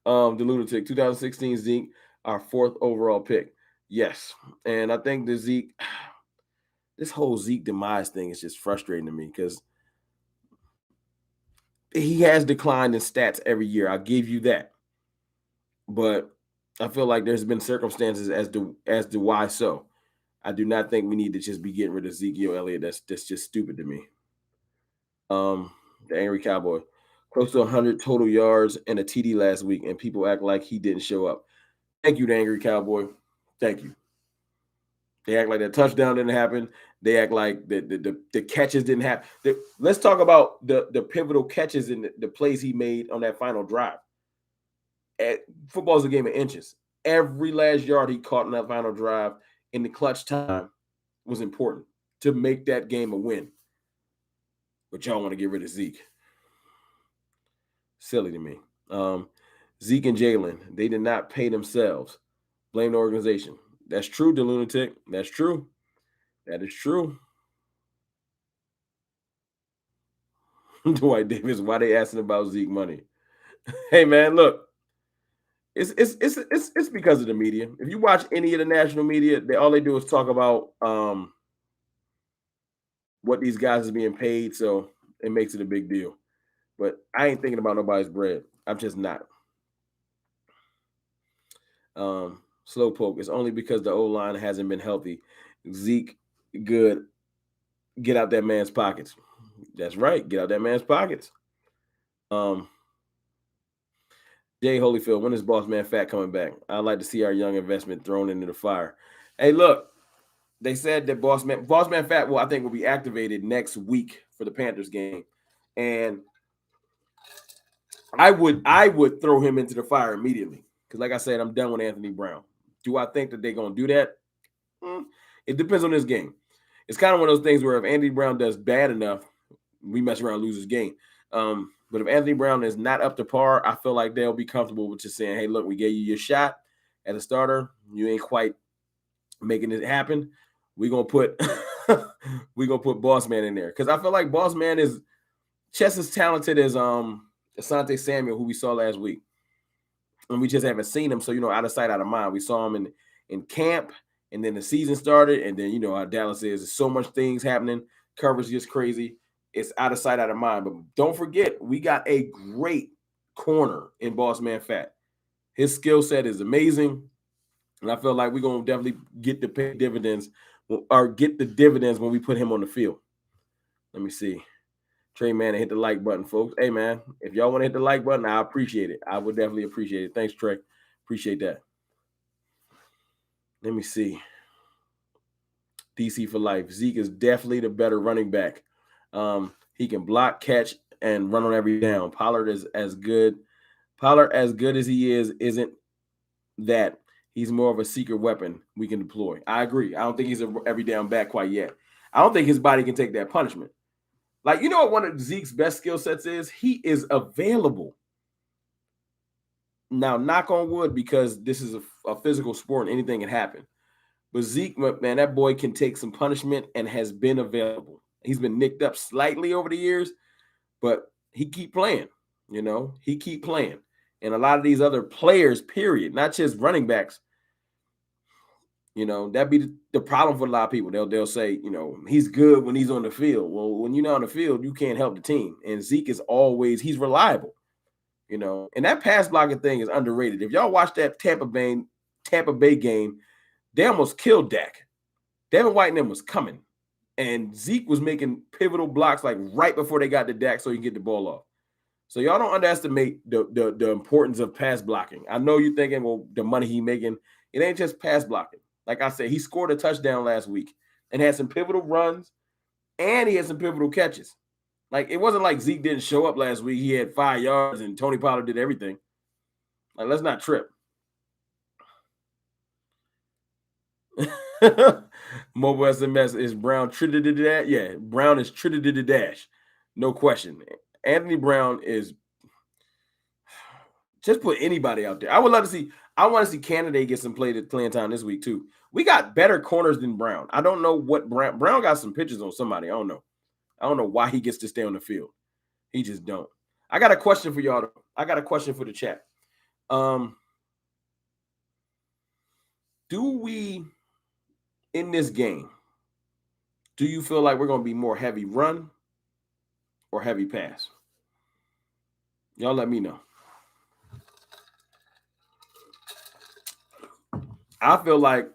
The lunatic, 2016 Zeke, our fourth overall pick. Yes. And I think the Zeke, this whole Zeke demise thing is just frustrating to me because he has declined in stats every year. I'll give you that. But I feel like there's been circumstances as to why so. I do not think we need to just be getting rid of Ezekiel Elliott. That's just stupid to me. The Angry Cowboy. Close to 100 total yards and a TD last week, and people act like he didn't show up. Thank you, the Angry Cowboy. Thank you. They act like that touchdown didn't happen. They act like the catches didn't happen. Let's talk about the pivotal catches and the plays he made on that final drive. Football is a game of inches. Every last yard he caught in that final drive, in the clutch time was important to make that game a win. But y'all want to get rid of Zeke. Silly to me. Zeke and Jalen, they did not pay themselves. Blame the organization. That's true, the lunatic. That's true. That is true. Dwight Davis, why they asking about Zeke money? Hey man, look, it's because of the media. If you watch any of the national media, all they do is talk about what these guys is being paid, so it makes it a big deal. But I ain't thinking about nobody's bread. I'm just not. Slowpoke. It's only because the O-line hasn't been healthy. Zeke, good. Get out that man's pockets. That's right. Get out that man's pockets. Jay Holyfield, when is Boss Man Fat coming back? I'd like to see our young investment thrown into the fire. Hey, look, they said that Boss Man Fat I think will be activated next week for the Panthers game. And I would throw him into the fire immediately. Because like I said, I'm done with Anthony Brown. Do I think that they're going to do that? It depends on this game. It's kind of one of those things where if Anthony Brown does bad enough, we mess around and lose his game. But if Anthony Brown is not up to par, I feel like they'll be comfortable with just saying, hey, look, we gave you your shot as a starter. You ain't quite making it happen. We're gonna put Boss Man in there. Because I feel like Boss Man is just as talented as Asante Samuel, who we saw last week. And we just haven't seen him. So, out of sight, out of mind. We saw him in camp, and then the season started, and then how Dallas is. There's so much things happening. Coverage gets crazy. It's out of sight, out of mind. But don't forget, we got a great corner in Boss Man Fat. His skill set is amazing. And I feel like we're going to definitely get the pay dividends or get the dividends when we put him on the field. Let me see. Trey Manning, hit the like button, folks. Hey, man, if y'all want to hit the like button, I appreciate it. I would definitely appreciate it. Thanks, Trey. Appreciate that. Let me see. DC for life. Zeke is definitely the better running back. He can block, catch, and run on every down. Pollard is as good. Pollard, as good as he is, isn't that. He's more of a secret weapon we can deploy. I agree. I don't think he's an every down back quite yet. I don't think his body can take that punishment. Like, what one of Zeke's best skill sets is? He is available. Now, knock on wood, because this is a physical sport and anything can happen. But Zeke, man, that boy can take some punishment and has been available. He's been nicked up slightly over the years, but he keep playing, He keep playing. And a lot of these other players, period, not just running backs, that'd be the problem for a lot of people. They'll say, he's good when he's on the field. Well, when you're not on the field, you can't help the team. And Zeke is he's reliable, And that pass blocking thing is underrated. If y'all watch that Tampa Bay game, they almost killed Dak. Devin White and them was coming. And Zeke was making pivotal blocks like right before they got to Dak so he can get the ball off. So y'all don't underestimate the importance of pass blocking. I know you're thinking, well, the money he making, it ain't just pass blocking. Like I said, he scored a touchdown last week and had some pivotal runs, and he had some pivotal catches. Like, it wasn't like Zeke didn't show up last week. He had 5 yards and Tony Pollard did everything. Like, let's not trip. Mobile SMS is Brown triggered to that. Yeah, Brown is triggered to the dash. No question. Anthony Brown is just put anybody out there. I would love to see. I want to see Canada get some playing time this week too. We got better corners than Brown. I don't know what Brown got some pitches on somebody. I don't know. I don't know why he gets to stay on the field. He just don't. I got a question for y'all. I got a question for the chat. Do we, in this game, do you feel like we're going to be more heavy run or heavy pass? Y'all let me know. I feel like,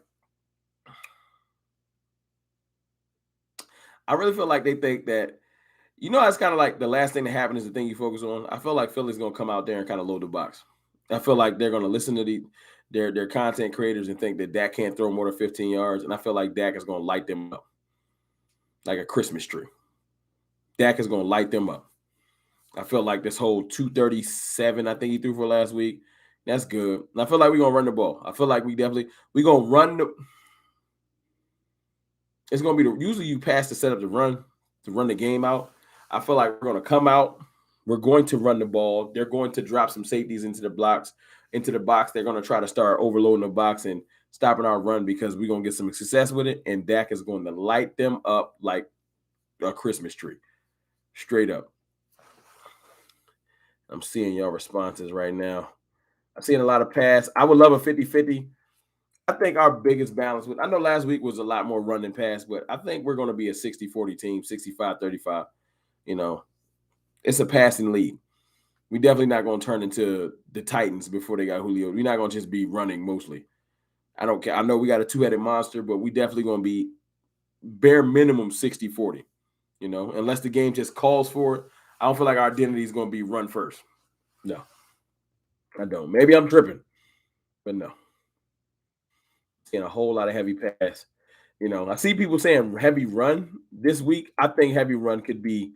I really feel like they think that, it's kind of like the last thing that happened is the thing you focus on. I feel like Philly's going to come out there and kind of load the box. I feel like they're going to listen to their content creators and think that Dak can't throw more than 15 yards. And I feel like Dak is going to light them up like a Christmas tree. Dak is going to light them up. I feel like this whole 237, I think he threw for last week, that's good. And I feel like we're going to run the ball. I feel like we're going to run the it's going to be usually you pass the setup to run the game out. I feel like we're going to come out. We're going to run the ball. They're going to drop some safeties into the box. They're going to try to start overloading the box and stopping our run because we're going to get some success with it. And Dak is going to light them up like a Christmas tree. Straight up. I'm seeing y'all responses right now. I'm seeing a lot of pass. I would love a 50-50. I think our biggest balance I know last week was a lot more run than pass, but I think we're going to be a 60-40 team, 65-35. It's a passing lead. We definitely not going to turn into the Titans before they got Julio. We're not going to just be running mostly. I don't care. I know we got a two-headed monster, but we definitely going to be bare minimum 60-40, unless the game just calls for it. I don't feel like our identity is going to be run first. No, I don't. Maybe I'm tripping, but no. Seeing a whole lot of heavy pass. I see people saying heavy run this week. I think heavy run could be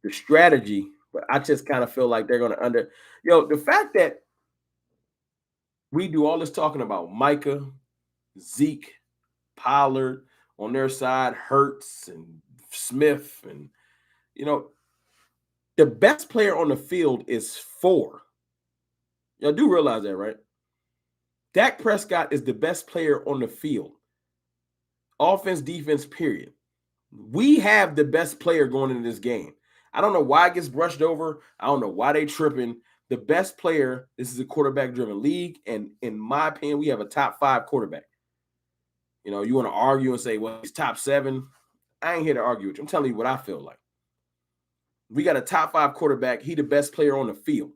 the strategy, but I just kind of feel like they're going to the fact that we do all this talking about Micah, Zeke, Pollard on their side, Hurts and Smith, and the best player on the field is 4. Y'all do realize that, right? Dak Prescott is the best player on the field. Offense, defense, period. We have the best player going into this game. I don't know why it gets brushed over. I don't know why they tripping. The best player, this is a quarterback-driven league, and in my opinion, we have a top 5 quarterback. You want to argue and say, well, he's top 7. I ain't here to argue with you. I'm telling you what I feel like. We got a top 5 quarterback. He the best player on the field.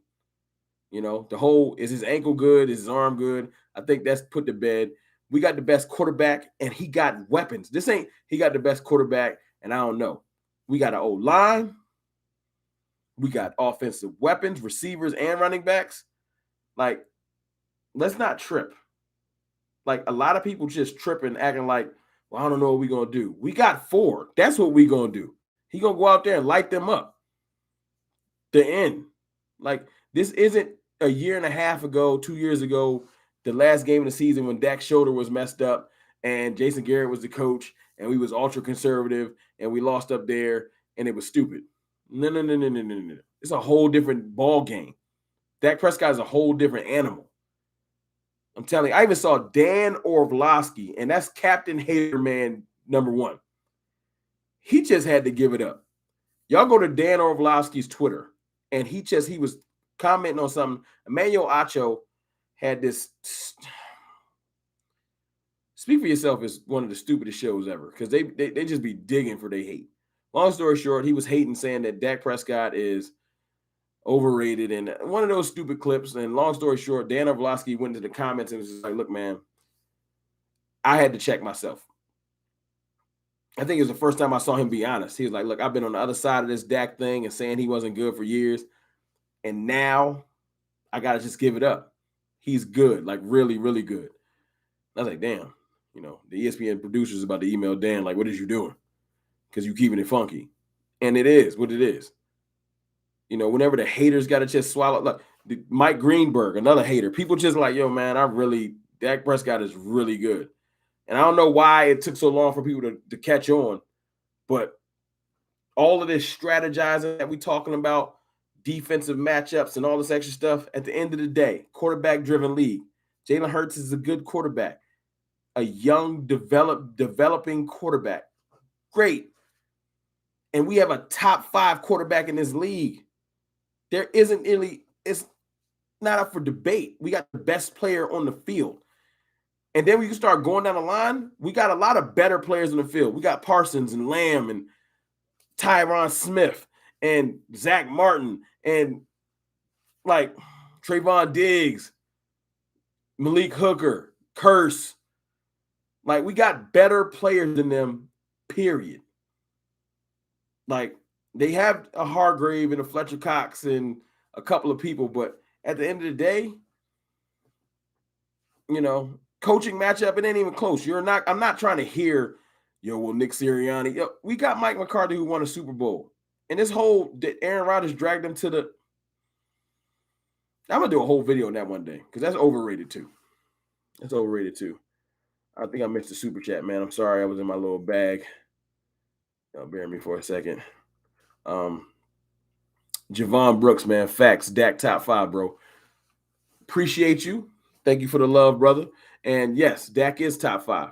The whole, is his ankle good? Is his arm good? I think that's put to bed. We got the best quarterback, and he got weapons. This ain't he got the best quarterback, and I don't know. We got an O-line. We got offensive weapons, receivers, and running backs. Like, let's not trip. Like, a lot of people just tripping, acting like, well, I don't know what we're going to do. We got 4. That's what we're going to do. He's going to go out there and light them up. The end. Like, this isn't a year and a half ago, 2 years ago, the last game of the season when Dak's shoulder was messed up and Jason Garrett was the coach and we was ultra conservative and we lost up there and it was stupid. No. It's a whole different ball game. Dak Prescott is a whole different animal. I'm telling you, I even saw Dan Orlovsky, and that's Captain Hater Man #1. He just had to give it up. Y'all go to Dan Orlovsky's Twitter, and he was commenting on something. Emmanuel Acho had this. Speak for Yourself is one of the stupidest shows ever because they just be digging for they hate. Long story short, he was hating, saying that Dak Prescott is overrated and one of those stupid clips. And long story short, Dan Orlovsky went to the comments and was just like, look, man, I had to check myself. I think it was the first time I saw him be honest. He was like, look, I've been on the other side of this Dak thing and saying he wasn't good for years. And now I got to just give it up. He's good, like really, really good. I was like, damn, the ESPN producers about to email Dan, like, what is you doing? Because you keeping it funky. And it is what it is. Whenever the haters got to just swallow, like Mike Greenberg, another hater, people just like, yo, man, Dak Prescott is really good. And I don't know why it took so long for people to catch on, but all of this strategizing that we're talking about, defensive matchups and all this extra stuff, at the end of the day, quarterback-driven league. Jalen Hurts is a good quarterback, a young, developing quarterback. Great. And we have a top 5 quarterback in this league. There isn't really, it's not up for debate. We got the best player on the field. And then when you start going down the line, we got a lot of better players on the field. We got Parsons and Lamb and Tyron Smith and Zach Martin and like Trayvon Diggs, Malik Hooker, Curse. Like, we got better players than them, period. Like, they have a Hargrave and a Fletcher Cox and a couple of people, but at the end of the day, coaching matchup, it ain't even close. I'm not trying to hear, Nick Sirianni. We got Mike McCarthy who won a Super Bowl. And this whole, Aaron Rodgers dragged him to the, I'm going to do a whole video on that one day because that's overrated too. I think I missed the super chat, man. I'm sorry, I was in my little bag. Bear me for a second. Javon Brooks, man. Facts. Dak top 5, bro. Appreciate you. Thank you for the love, brother. And yes, Dak is top 5.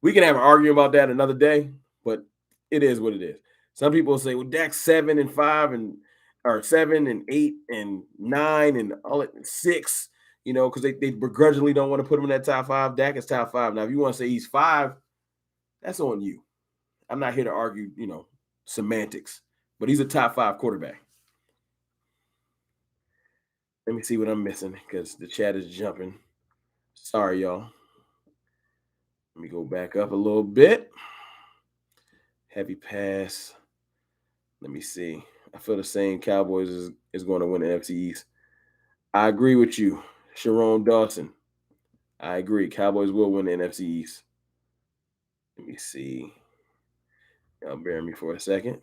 We can have an argument about that another day, but it is what it is. Some people say, well, Dak's 7 and 5 or 7 and 8 and 9 and all it 6, because they begrudgingly don't want to put him in that top 5. Dak is top 5. Now, if you want to say he's 5, that's on you. I'm not here to argue, semantics, but he's a top 5 quarterback. Let me see what I'm missing because the chat is jumping. Sorry, y'all. Let me go back up a little bit. Heavy pass. Let me see. I feel the same. Cowboys is going to win the NFC East. I agree with you, Sharon Dawson. I agree. Cowboys will win the NFC East. Let me see. Y'all bear me for a second.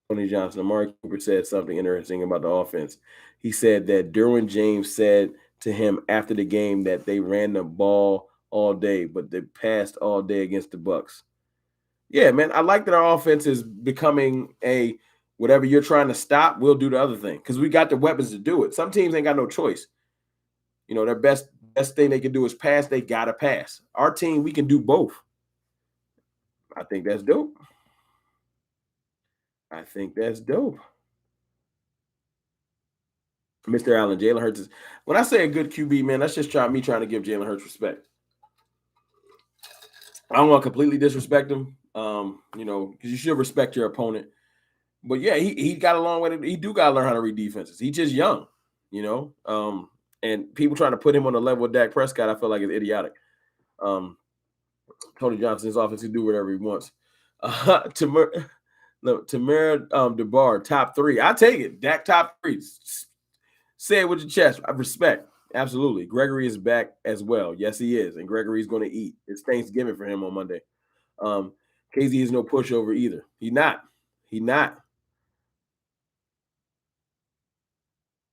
Tony Johnson, Amari Cooper said something interesting about the offense. He said that Derwin James said to him after the game that they ran the ball all day, but they passed all day against the Bucs. Yeah, man, I like that our offense is becoming a whatever you're trying to stop, we'll do the other thing because we got the weapons to do it. Some teams ain't got no choice. Their best thing they can do is pass. They got to pass. Our team, we can do both. I think that's dope. Mr. Allen, Jalen Hurts is. When I say a good QB, man, that's just me trying to give Jalen Hurts respect. I don't want to completely disrespect him, because you should respect your opponent. But yeah, he got a long way. He do got to learn how to read defenses. He's just young, and people trying to put him on the level with Dak Prescott, I feel like it's idiotic. Tony Johnson's offense can do whatever he wants. Tamir DeBar, top 3. I take it. Dak top 3. Say it with your chest. I respect. Absolutely. Gregory is back as well. Yes, he is. And Gregory's going to eat. It's Thanksgiving for him on Monday. KZ is no pushover either. He not.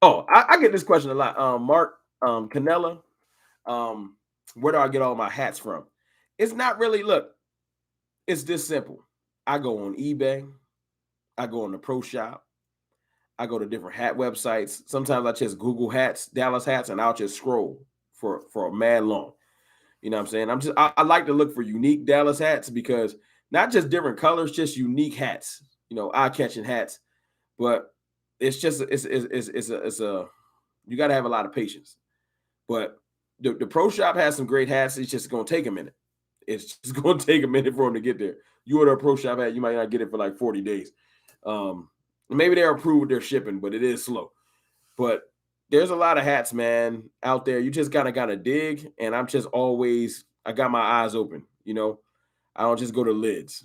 Oh, I get this question a lot. Mark Canella, where do I get all my hats from? It's not really, look, it's this simple. I go on eBay. I go on the Pro Shop. I go to different hat websites. Sometimes I just Google hats, Dallas hats, and I'll just scroll for a mad long. You know what I'm saying? I like to look for unique Dallas hats because not just different colors, just unique hats, eye-catching hats. But it's just it's a you got to have a lot of patience. But the Pro Shop has some great hats. It's just going to take a minute. It's just going to take a minute for them to get there. You order a Pro Shop hat, you might not get it for like 40 days. Maybe they're approved with their shipping, but it is slow. But there's a lot of hats, man, out there. You just gotta dig. And I'm just always, I got my eyes open, I don't just go to lids,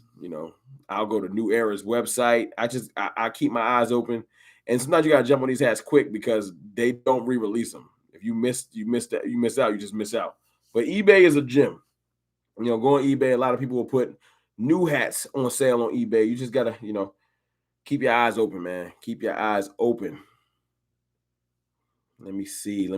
I'll go to New Era's website. I keep my eyes open. And sometimes you gotta jump on these hats quick because they don't re-release them. If you miss out, you just miss out. But eBay is a gem. Go on eBay. A lot of people will put new hats on sale on eBay. You just gotta, keep your eyes open, man. Keep your eyes open. Let me see.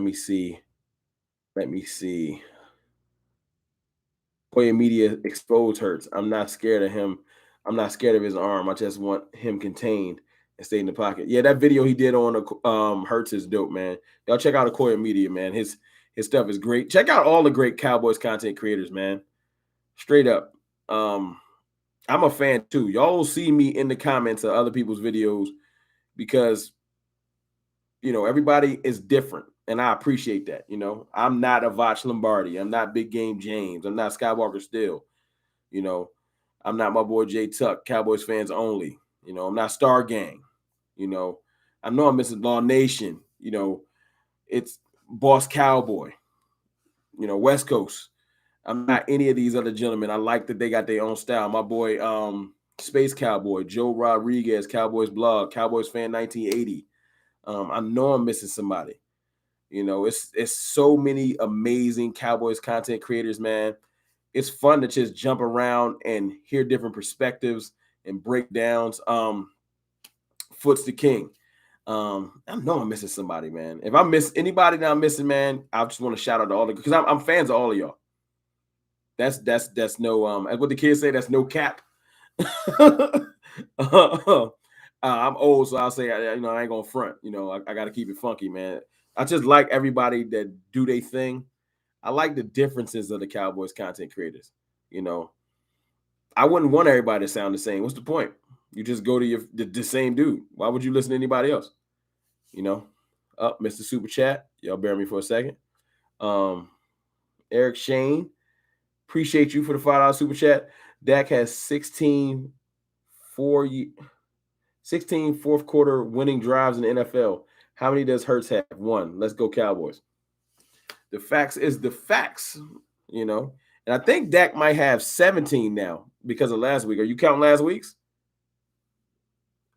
Koya Media exposed Hurts. I'm not scared of him. I'm not scared of his arm. I just want him contained and stay in the pocket. Yeah, that video he did on Hurts is dope, man. Y'all check out Koya Media, man. His stuff is great. Check out all the great Cowboys content creators, man. Straight up. I'm a fan too. Y'all will see me in the comments of other people's videos because everybody is different. And I appreciate that. I'm not a Vach Lombardi. I'm not Big Game James. I'm not Skywalker Still. I'm not my boy Jay Tuck, Cowboys fans only. I'm not Star Gang. I know I'm missing Law Nation. It's Boss Cowboy. West Coast. I'm not any of these other gentlemen. I like that they got their own style. My boy Space Cowboy, Joe Rodriguez, Cowboys Blog, Cowboys Fan 1980. I know I'm missing somebody. It's so many amazing Cowboys content creators, man. It's fun to just jump around and hear different perspectives and breakdowns. Foot's the king. I know I'm missing somebody, man. If I miss anybody that I'm missing, man, I just want to shout out to all the because I'm fans of all of y'all. That's no as what the kids say, that's no cap. I'm old, so I'll say I ain't gonna front. I got to keep it funky, man. I just like everybody that do their thing. I like the differences of the Cowboys content creators. I wouldn't want everybody to sound the same. What's the point? You just go to the same dude. Why would you listen to anybody else? Mr. Super Chat. Y'all bear me for a second. Eric Shane, appreciate you for the $5 Super Chat. Dak has 16 fourth quarter winning drives in the NFL. How many does Hurts have? 1. Let's go Cowboys. The facts is the facts, And I think Dak might have 17 now because of last week. Are you counting last week's?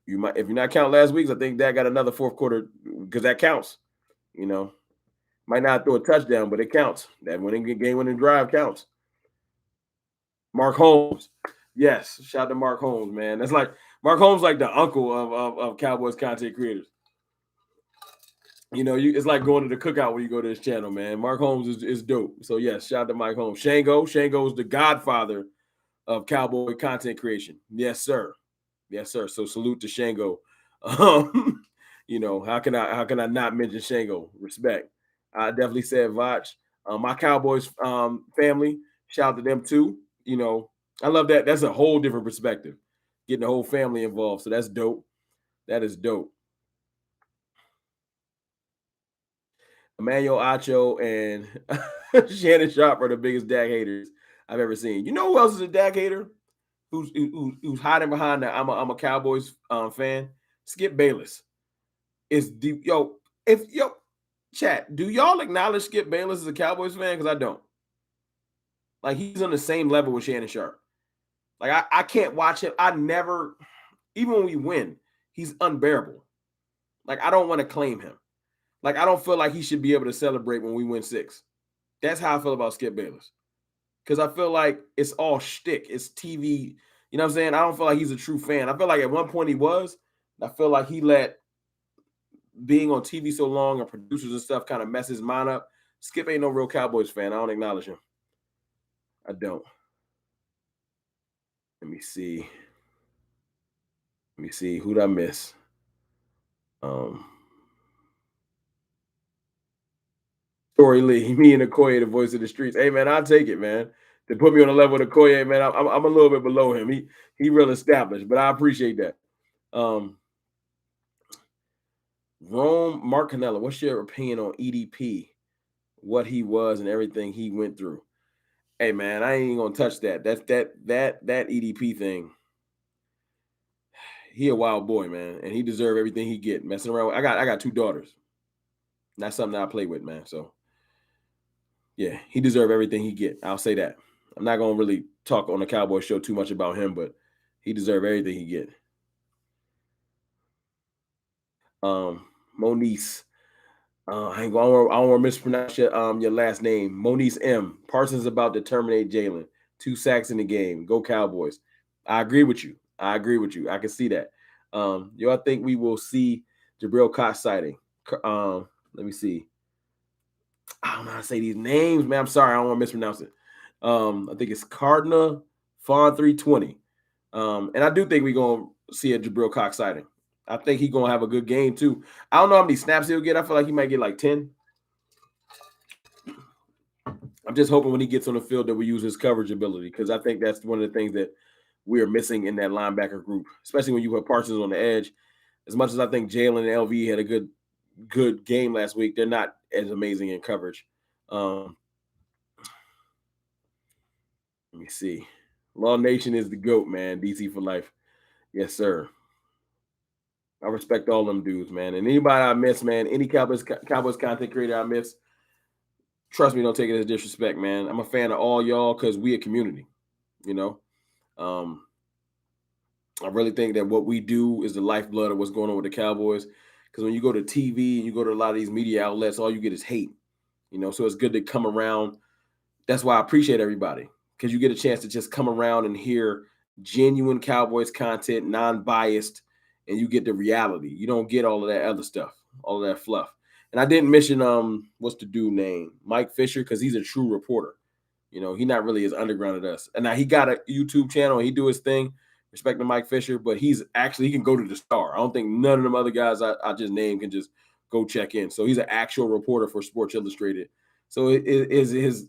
You might, if you're not counting last week's, I think Dak got another fourth quarter because that counts. Might not throw a touchdown, but it counts. That game-winning drive counts. Mark Holmes. Yes, shout out to Mark Holmes, man. That's like Mark Holmes, like the uncle of Cowboys content creators. It's like going to the cookout when you go to his channel, man. Mark Holmes is dope. So yes, shout out to Mike Holmes. Shango is the godfather of Cowboy content creation. Yes, sir. Yes, sir. So salute to Shango. How can I not mention Shango? Respect. I definitely said Vach. My Cowboys family, shout out to them too. I love that. That's a whole different perspective. Getting the whole family involved. So that's dope. That is dope. Emmanuel Acho and Shannon Sharp are the biggest Dak haters I've ever seen. You know who else is a Dak hater? Who's hiding behind that? I'm a Cowboys fan. Skip Bayless is deep. Chat. Do y'all acknowledge Skip Bayless as a Cowboys fan? Because I don't. Like, he's on the same level with Shannon Sharp. Like, I can't watch him. I never, even when we win, he's unbearable. Like, I don't want to claim him. Like, I don't feel like he should be able to celebrate when we win 6. That's how I feel about Skip Bayless. Because I feel like it's all shtick. It's TV. You know what I'm saying? I don't feel like he's a true fan. I feel like at one point he was. I feel like he let being on TV so long and producers and stuff kind of mess his mind up. Skip ain't no real Cowboys fan. I don't acknowledge him. I don't. Let me see. Who'd I miss? Tory Lee, me and Okoye, the voice of the streets. Hey, man, I'll take it, man. To put me on the level of Okoye, man, I'm a little bit below him. He real established, but I appreciate that. Rome Mark Canella, what's your opinion on EDP? What he was and everything he went through? Hey, man, I ain't gonna touch that. That's that EDP thing. He a wild boy, man, and he deserve everything he get. Messing around. I got 2 daughters. Not something that I play with, man. So yeah, he deserve everything he get. I'll say that. I'm not gonna really talk on the Cowboy show too much about him, but he deserve everything he get. Monice. I don't want to mispronounce your last name. Monice M. Parsons about to terminate Jalen. 2 sacks in the game. Go Cowboys. I agree with you. I can see that. I think we will see Jabril Cox sighting. Let me see. I don't know how to say these names, man. I'm sorry. I don't want to mispronounce it. I think it's Cardinal Fawn 320. And I do think we're going to see a Jabril Cox sighting. I think he's going to have a good game, too. I don't know how many snaps he'll get. I feel like he might get like 10. I'm just hoping when he gets on the field that we use his coverage ability, because I think that's one of the things that we are missing in that linebacker group, especially when you put Parsons on the edge. As much as I think Jalen and LV had a good game last week, they're not as amazing in coverage. Let me see. Law Nation is the GOAT, man. DC for life. Yes, sir. I respect all them dudes, man. And anybody I miss, man, any Cowboys content creator I miss, trust me, don't take it as disrespect, man. I'm a fan of all y'all because we a community, I really think that what we do is the lifeblood of what's going on with the Cowboys. Because when you go to TV and you go to a lot of these media outlets, all you get is hate, so it's good to come around. That's why I appreciate everybody, because you get a chance to just come around and hear genuine Cowboys content, non-biased, and you get the reality. You don't get all of that other stuff, all of that fluff. And I didn't mention what's the dude name? Mike Fisher, because he's a true reporter. You know, he not really as underground as us. And now he got a YouTube channel, he do his thing. Respect to Mike Fisher, but he can go to the Star. I don't think none of them other guys I just named can just go check in. So he's an actual reporter for Sports Illustrated. So his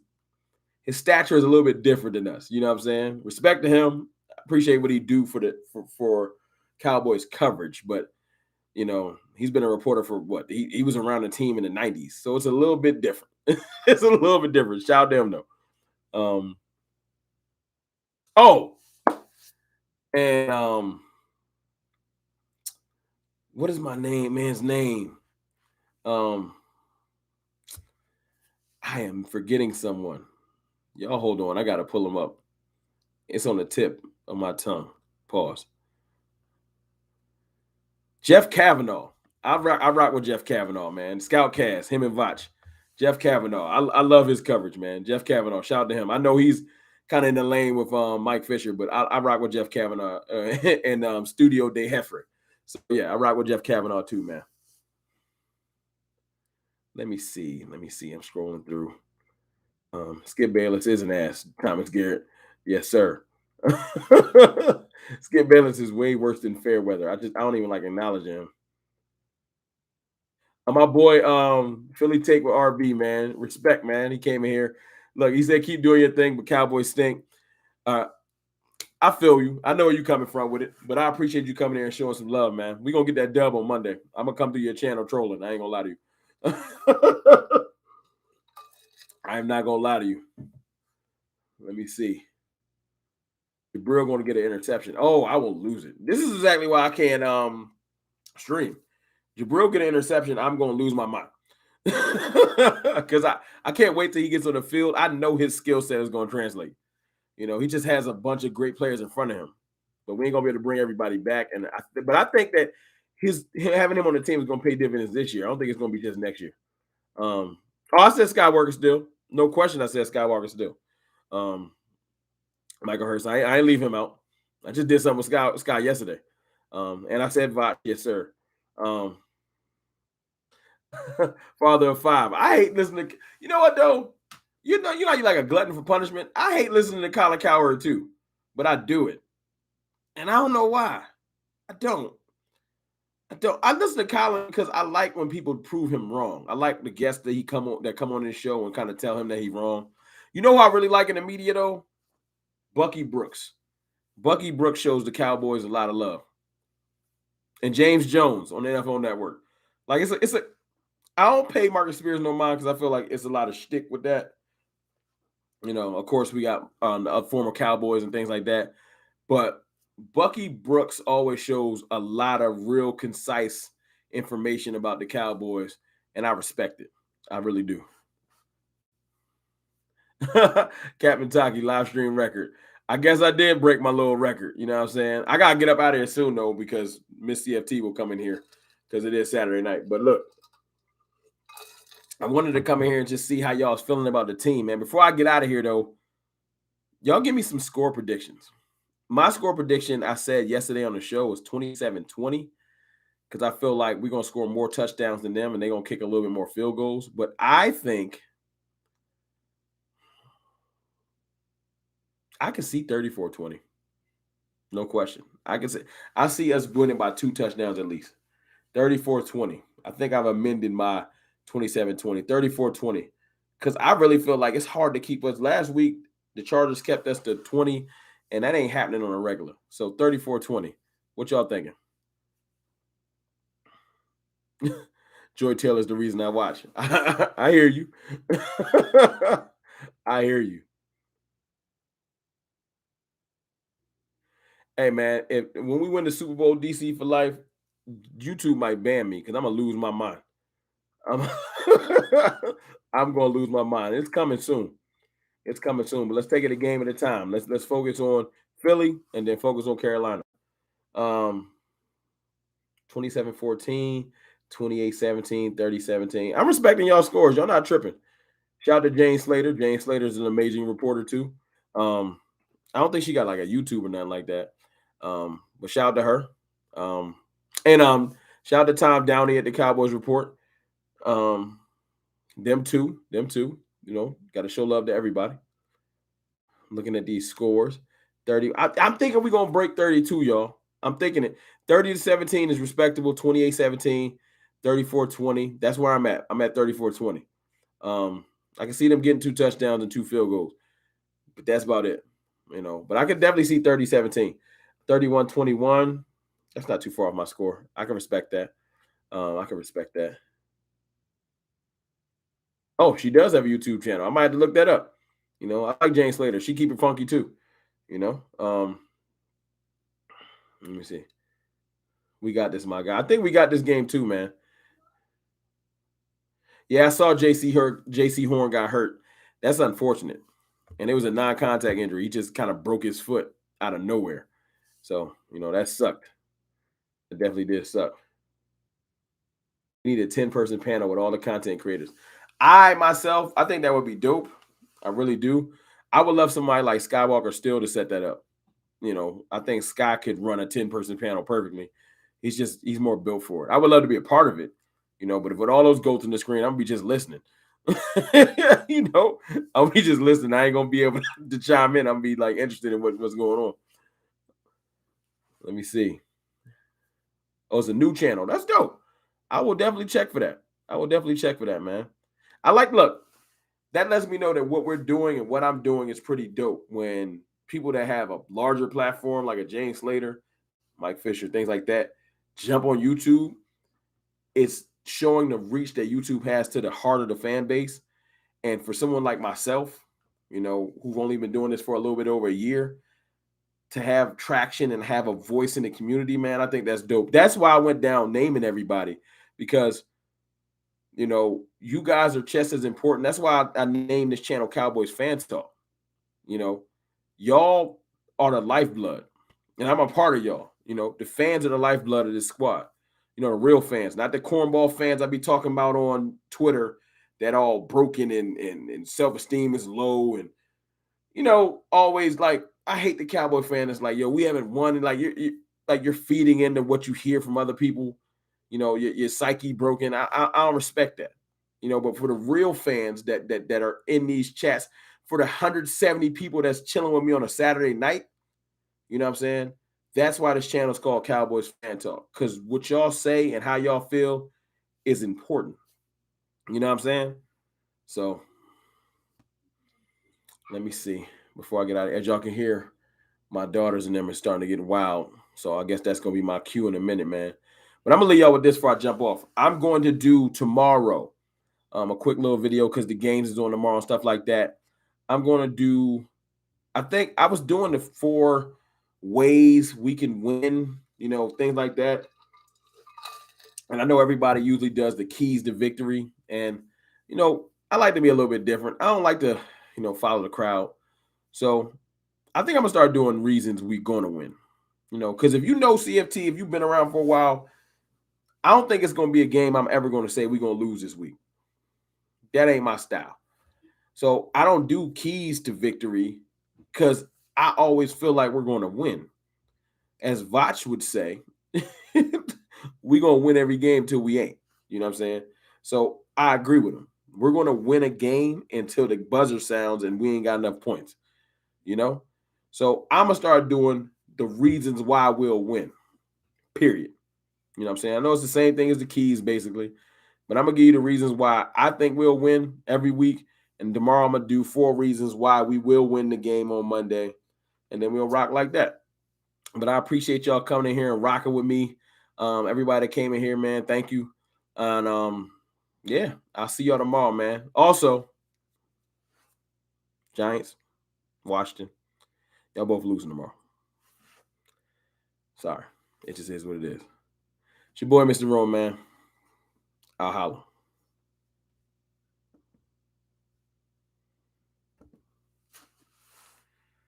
stature is a little bit different than us. You know what I'm saying? Respect to him. Appreciate what he do for Cowboys coverage, but you know, he's been a reporter for what? He was around the team in the 90s. So it's a little bit different. It's a little bit different. Shout out to him though. And what is man's name? I am forgetting someone. Y'all hold on. I gotta pull him up. It's on the tip of my tongue. Pause. Jeff Kavanaugh. I rock with Jeff Kavanaugh, man. Scoutcast, him and Vach. Jeff Kavanaugh. I love his coverage, man. Jeff Kavanaugh. Shout out to him. I know he's kind of in the lane with Mike Fisher, but I rock with Jeff Kavanaugh and Studio De Heffer. So yeah, I rock with Jeff Kavanaugh too, man. Let me see. I'm scrolling through. Skip Bayless is an ass. Thomas Garrett. Yes, sir. Skip Bayless is way worse than Fairweather. I don't even like acknowledging him. My boy, Philly Take with RB, man. Respect, man. He came in here. Look, he said, keep doing your thing, but Cowboys stink. I feel you. I know where you coming from with it, but I appreciate you coming here and showing some love, man. We're going to get that dub on Monday. I'm going to come to your channel trolling. I ain't going to lie to you. I'm not going to lie to you. Let me see. Jabril going to get an interception. Oh, I will lose it. This is exactly why I can't stream. Jabril get an interception, I'm going to lose my mind. Because I can't wait till he gets on the field. I know his skill set is going to translate. You know, he just has a bunch of great players in front of him. But we ain't going to be able to bring everybody back. But I think that having him on the team is going to pay dividends this year. I don't think it's going to be just next year. I said Skywalker still. No question I said Skywalker still. Michael Hurst. I ain't leave him out. I just did something with Sky yesterday. And I said Vach, yes, sir. Father of five. I hate listening to, you know what though? You know, you like a glutton for punishment. I hate listening to Colin Cowherd too, but I do it. And I don't know why. I don't. I listen to Colin because I like when people prove him wrong. I like the guests that come on this show and kind of tell him that he's wrong. You know who I really like in the media though? Bucky Brooks. Bucky Brooks shows the Cowboys a lot of love. And James Jones on the NFL Network. Like it's a I don't pay Marcus Spears no mind because I feel like it's a lot of shtick with that. You know, of course we got former Cowboys and things like that. But Bucky Brooks always shows a lot of real concise information about the Cowboys, and I respect it. I really do. Captain Taki live stream record. I guess I did break my little record. You know what I'm saying? I got to get up out of here soon, though, because Miss CFT will come in here because it is Saturday night. But look, I wanted to come in here and just see how y'all's feeling about the team, man. Before I get out of here, though, y'all give me some score predictions. My score prediction, I said yesterday on the show, was 27-20 because I feel like we're going to score more touchdowns than them and they're going to kick a little bit more field goals. But I think I can see 34-20. No question. I see us winning by 2 touchdowns at least. 34-20. I think I've amended my 27-20, 34-20. Because I really feel like it's hard to keep us. Last week, the Chargers kept us to 20, and that ain't happening on a regular. So 34-20. What y'all thinking? Joy Taylor's the reason I watch. I hear you. I hear you. Hey, man, when we win the Super Bowl DC for life, YouTube might ban me because I'm going to lose my mind. I'm going to lose my mind. It's coming soon. It's coming soon, but let's take it a game at a time. Let's focus on Philly and then focus on Carolina. 27-14, 28-17, 30-17. I'm respecting y'all scores. Y'all not tripping. Shout out to Jane Slater. Jane Slater is an amazing reporter too. I don't think she got like a YouTube or nothing like that. But shout out to her. And shout out to Tom Downey at the Cowboys Report. Them too. You know, got to show love to everybody. Looking at these scores, 30. I'm thinking we're gonna break 32, y'all. I'm thinking it. 30-17 is respectable. 28-17, 34-20. That's where I'm at. I'm at 34-20. I can see them getting 2 touchdowns and 2 field goals, but that's about it. You know, but I could definitely see 30-17, 31-21. That's not too far off my score. I can respect that. I can respect that. Oh, she does have a YouTube channel. I might have to look that up. You know, I like Jane Slater. She keep it funky too. You know, let me see. We got this, my guy. I think we got this game too, man. Yeah, I saw JC Horn got hurt. That's unfortunate. And it was a non-contact injury. He just kind of broke his foot out of nowhere. So, you know, that sucked. It definitely did suck. We need a 10-person panel with all the content creators. I think that would be dope. I really do. I would love somebody like Skywalker Still to set that up. You know, I think Sky could run a 10-person panel perfectly. He's more built for it. I would love to be a part of it, you know, but if with all those goats on the screen, I'm gonna be just listening. You know, I'll be just listening. I ain't gonna be able to chime in. I'm gonna be like interested in what's going on. Let me see. Oh, it's a new channel. That's dope. I will definitely check for that. Man. Look, that lets me know that what we're doing and what I'm doing is pretty dope when people that have a larger platform like a James Slater, Mike Fisher, things like that, jump on YouTube. It's showing the reach that YouTube has to the heart of the fan base. And for someone like myself, you know, who've only been doing this for a little bit over a year, to have traction and have a voice in the community, man, I think that's dope. That's why I went down naming everybody, because, you know, you guys are just as important. That's why I named this channel Cowboys Fans Talk. You know, y'all are the lifeblood, and I'm a part of y'all. You know, the fans are the lifeblood of this squad. You know, the real fans, not the cornball fans I be talking about on Twitter that all broken and self-esteem is low, and, you know, always like, I hate the Cowboy fan that's like, yo, we haven't won, and like you're feeding into what you hear from other people. You know, your psyche broken. I don't respect that. You know, but for the real fans that are in these chats, for the 170 people that's chilling with me on a Saturday night, you know what I'm saying? That's why this channel is called Cowboys Fan Talk, because what y'all say and how y'all feel is important. You know what I'm saying? So let me see before I get out of here. As y'all can hear, my daughters and them are starting to get wild. So I guess that's going to be my cue in a minute, man. But I'm going to leave y'all with this before I jump off. I'm going to do tomorrow a quick little video because the games is on tomorrow and stuff like that. I'm going to do, I think I was doing the 4 ways we can win, you know, things like that. And I know everybody usually does the keys to victory. And, you know, I like to be a little bit different. I don't like to, you know, follow the crowd. So I think I'm going to start doing reasons we're going to win. You know, because if you know CFT, if you've been around for a while, I don't think it's going to be a game I'm ever going to say we're going to lose this week. That ain't my style. So I don't do keys to victory because I always feel like we're going to win. As Vach would say, we're going to win every game till we ain't. You know what I'm saying? So I agree with him. We're going to win a game until the buzzer sounds and we ain't got enough points. You know? So I'm going to start doing the reasons why we'll win. Period. You know what I'm saying? I know it's the same thing as the keys, basically. But I'm going to give you the reasons why I think we'll win every week. And tomorrow I'm going to do 4 reasons why we will win the game on Monday. And then we'll rock like that. But I appreciate y'all coming in here and rocking with me. Everybody that came in here, man, thank you. And yeah, I'll see y'all tomorrow, man. Also, Giants, Washington, y'all both losing tomorrow. Sorry. It just is what it is. It's your boy, Mr. Rome, man. I'll holler.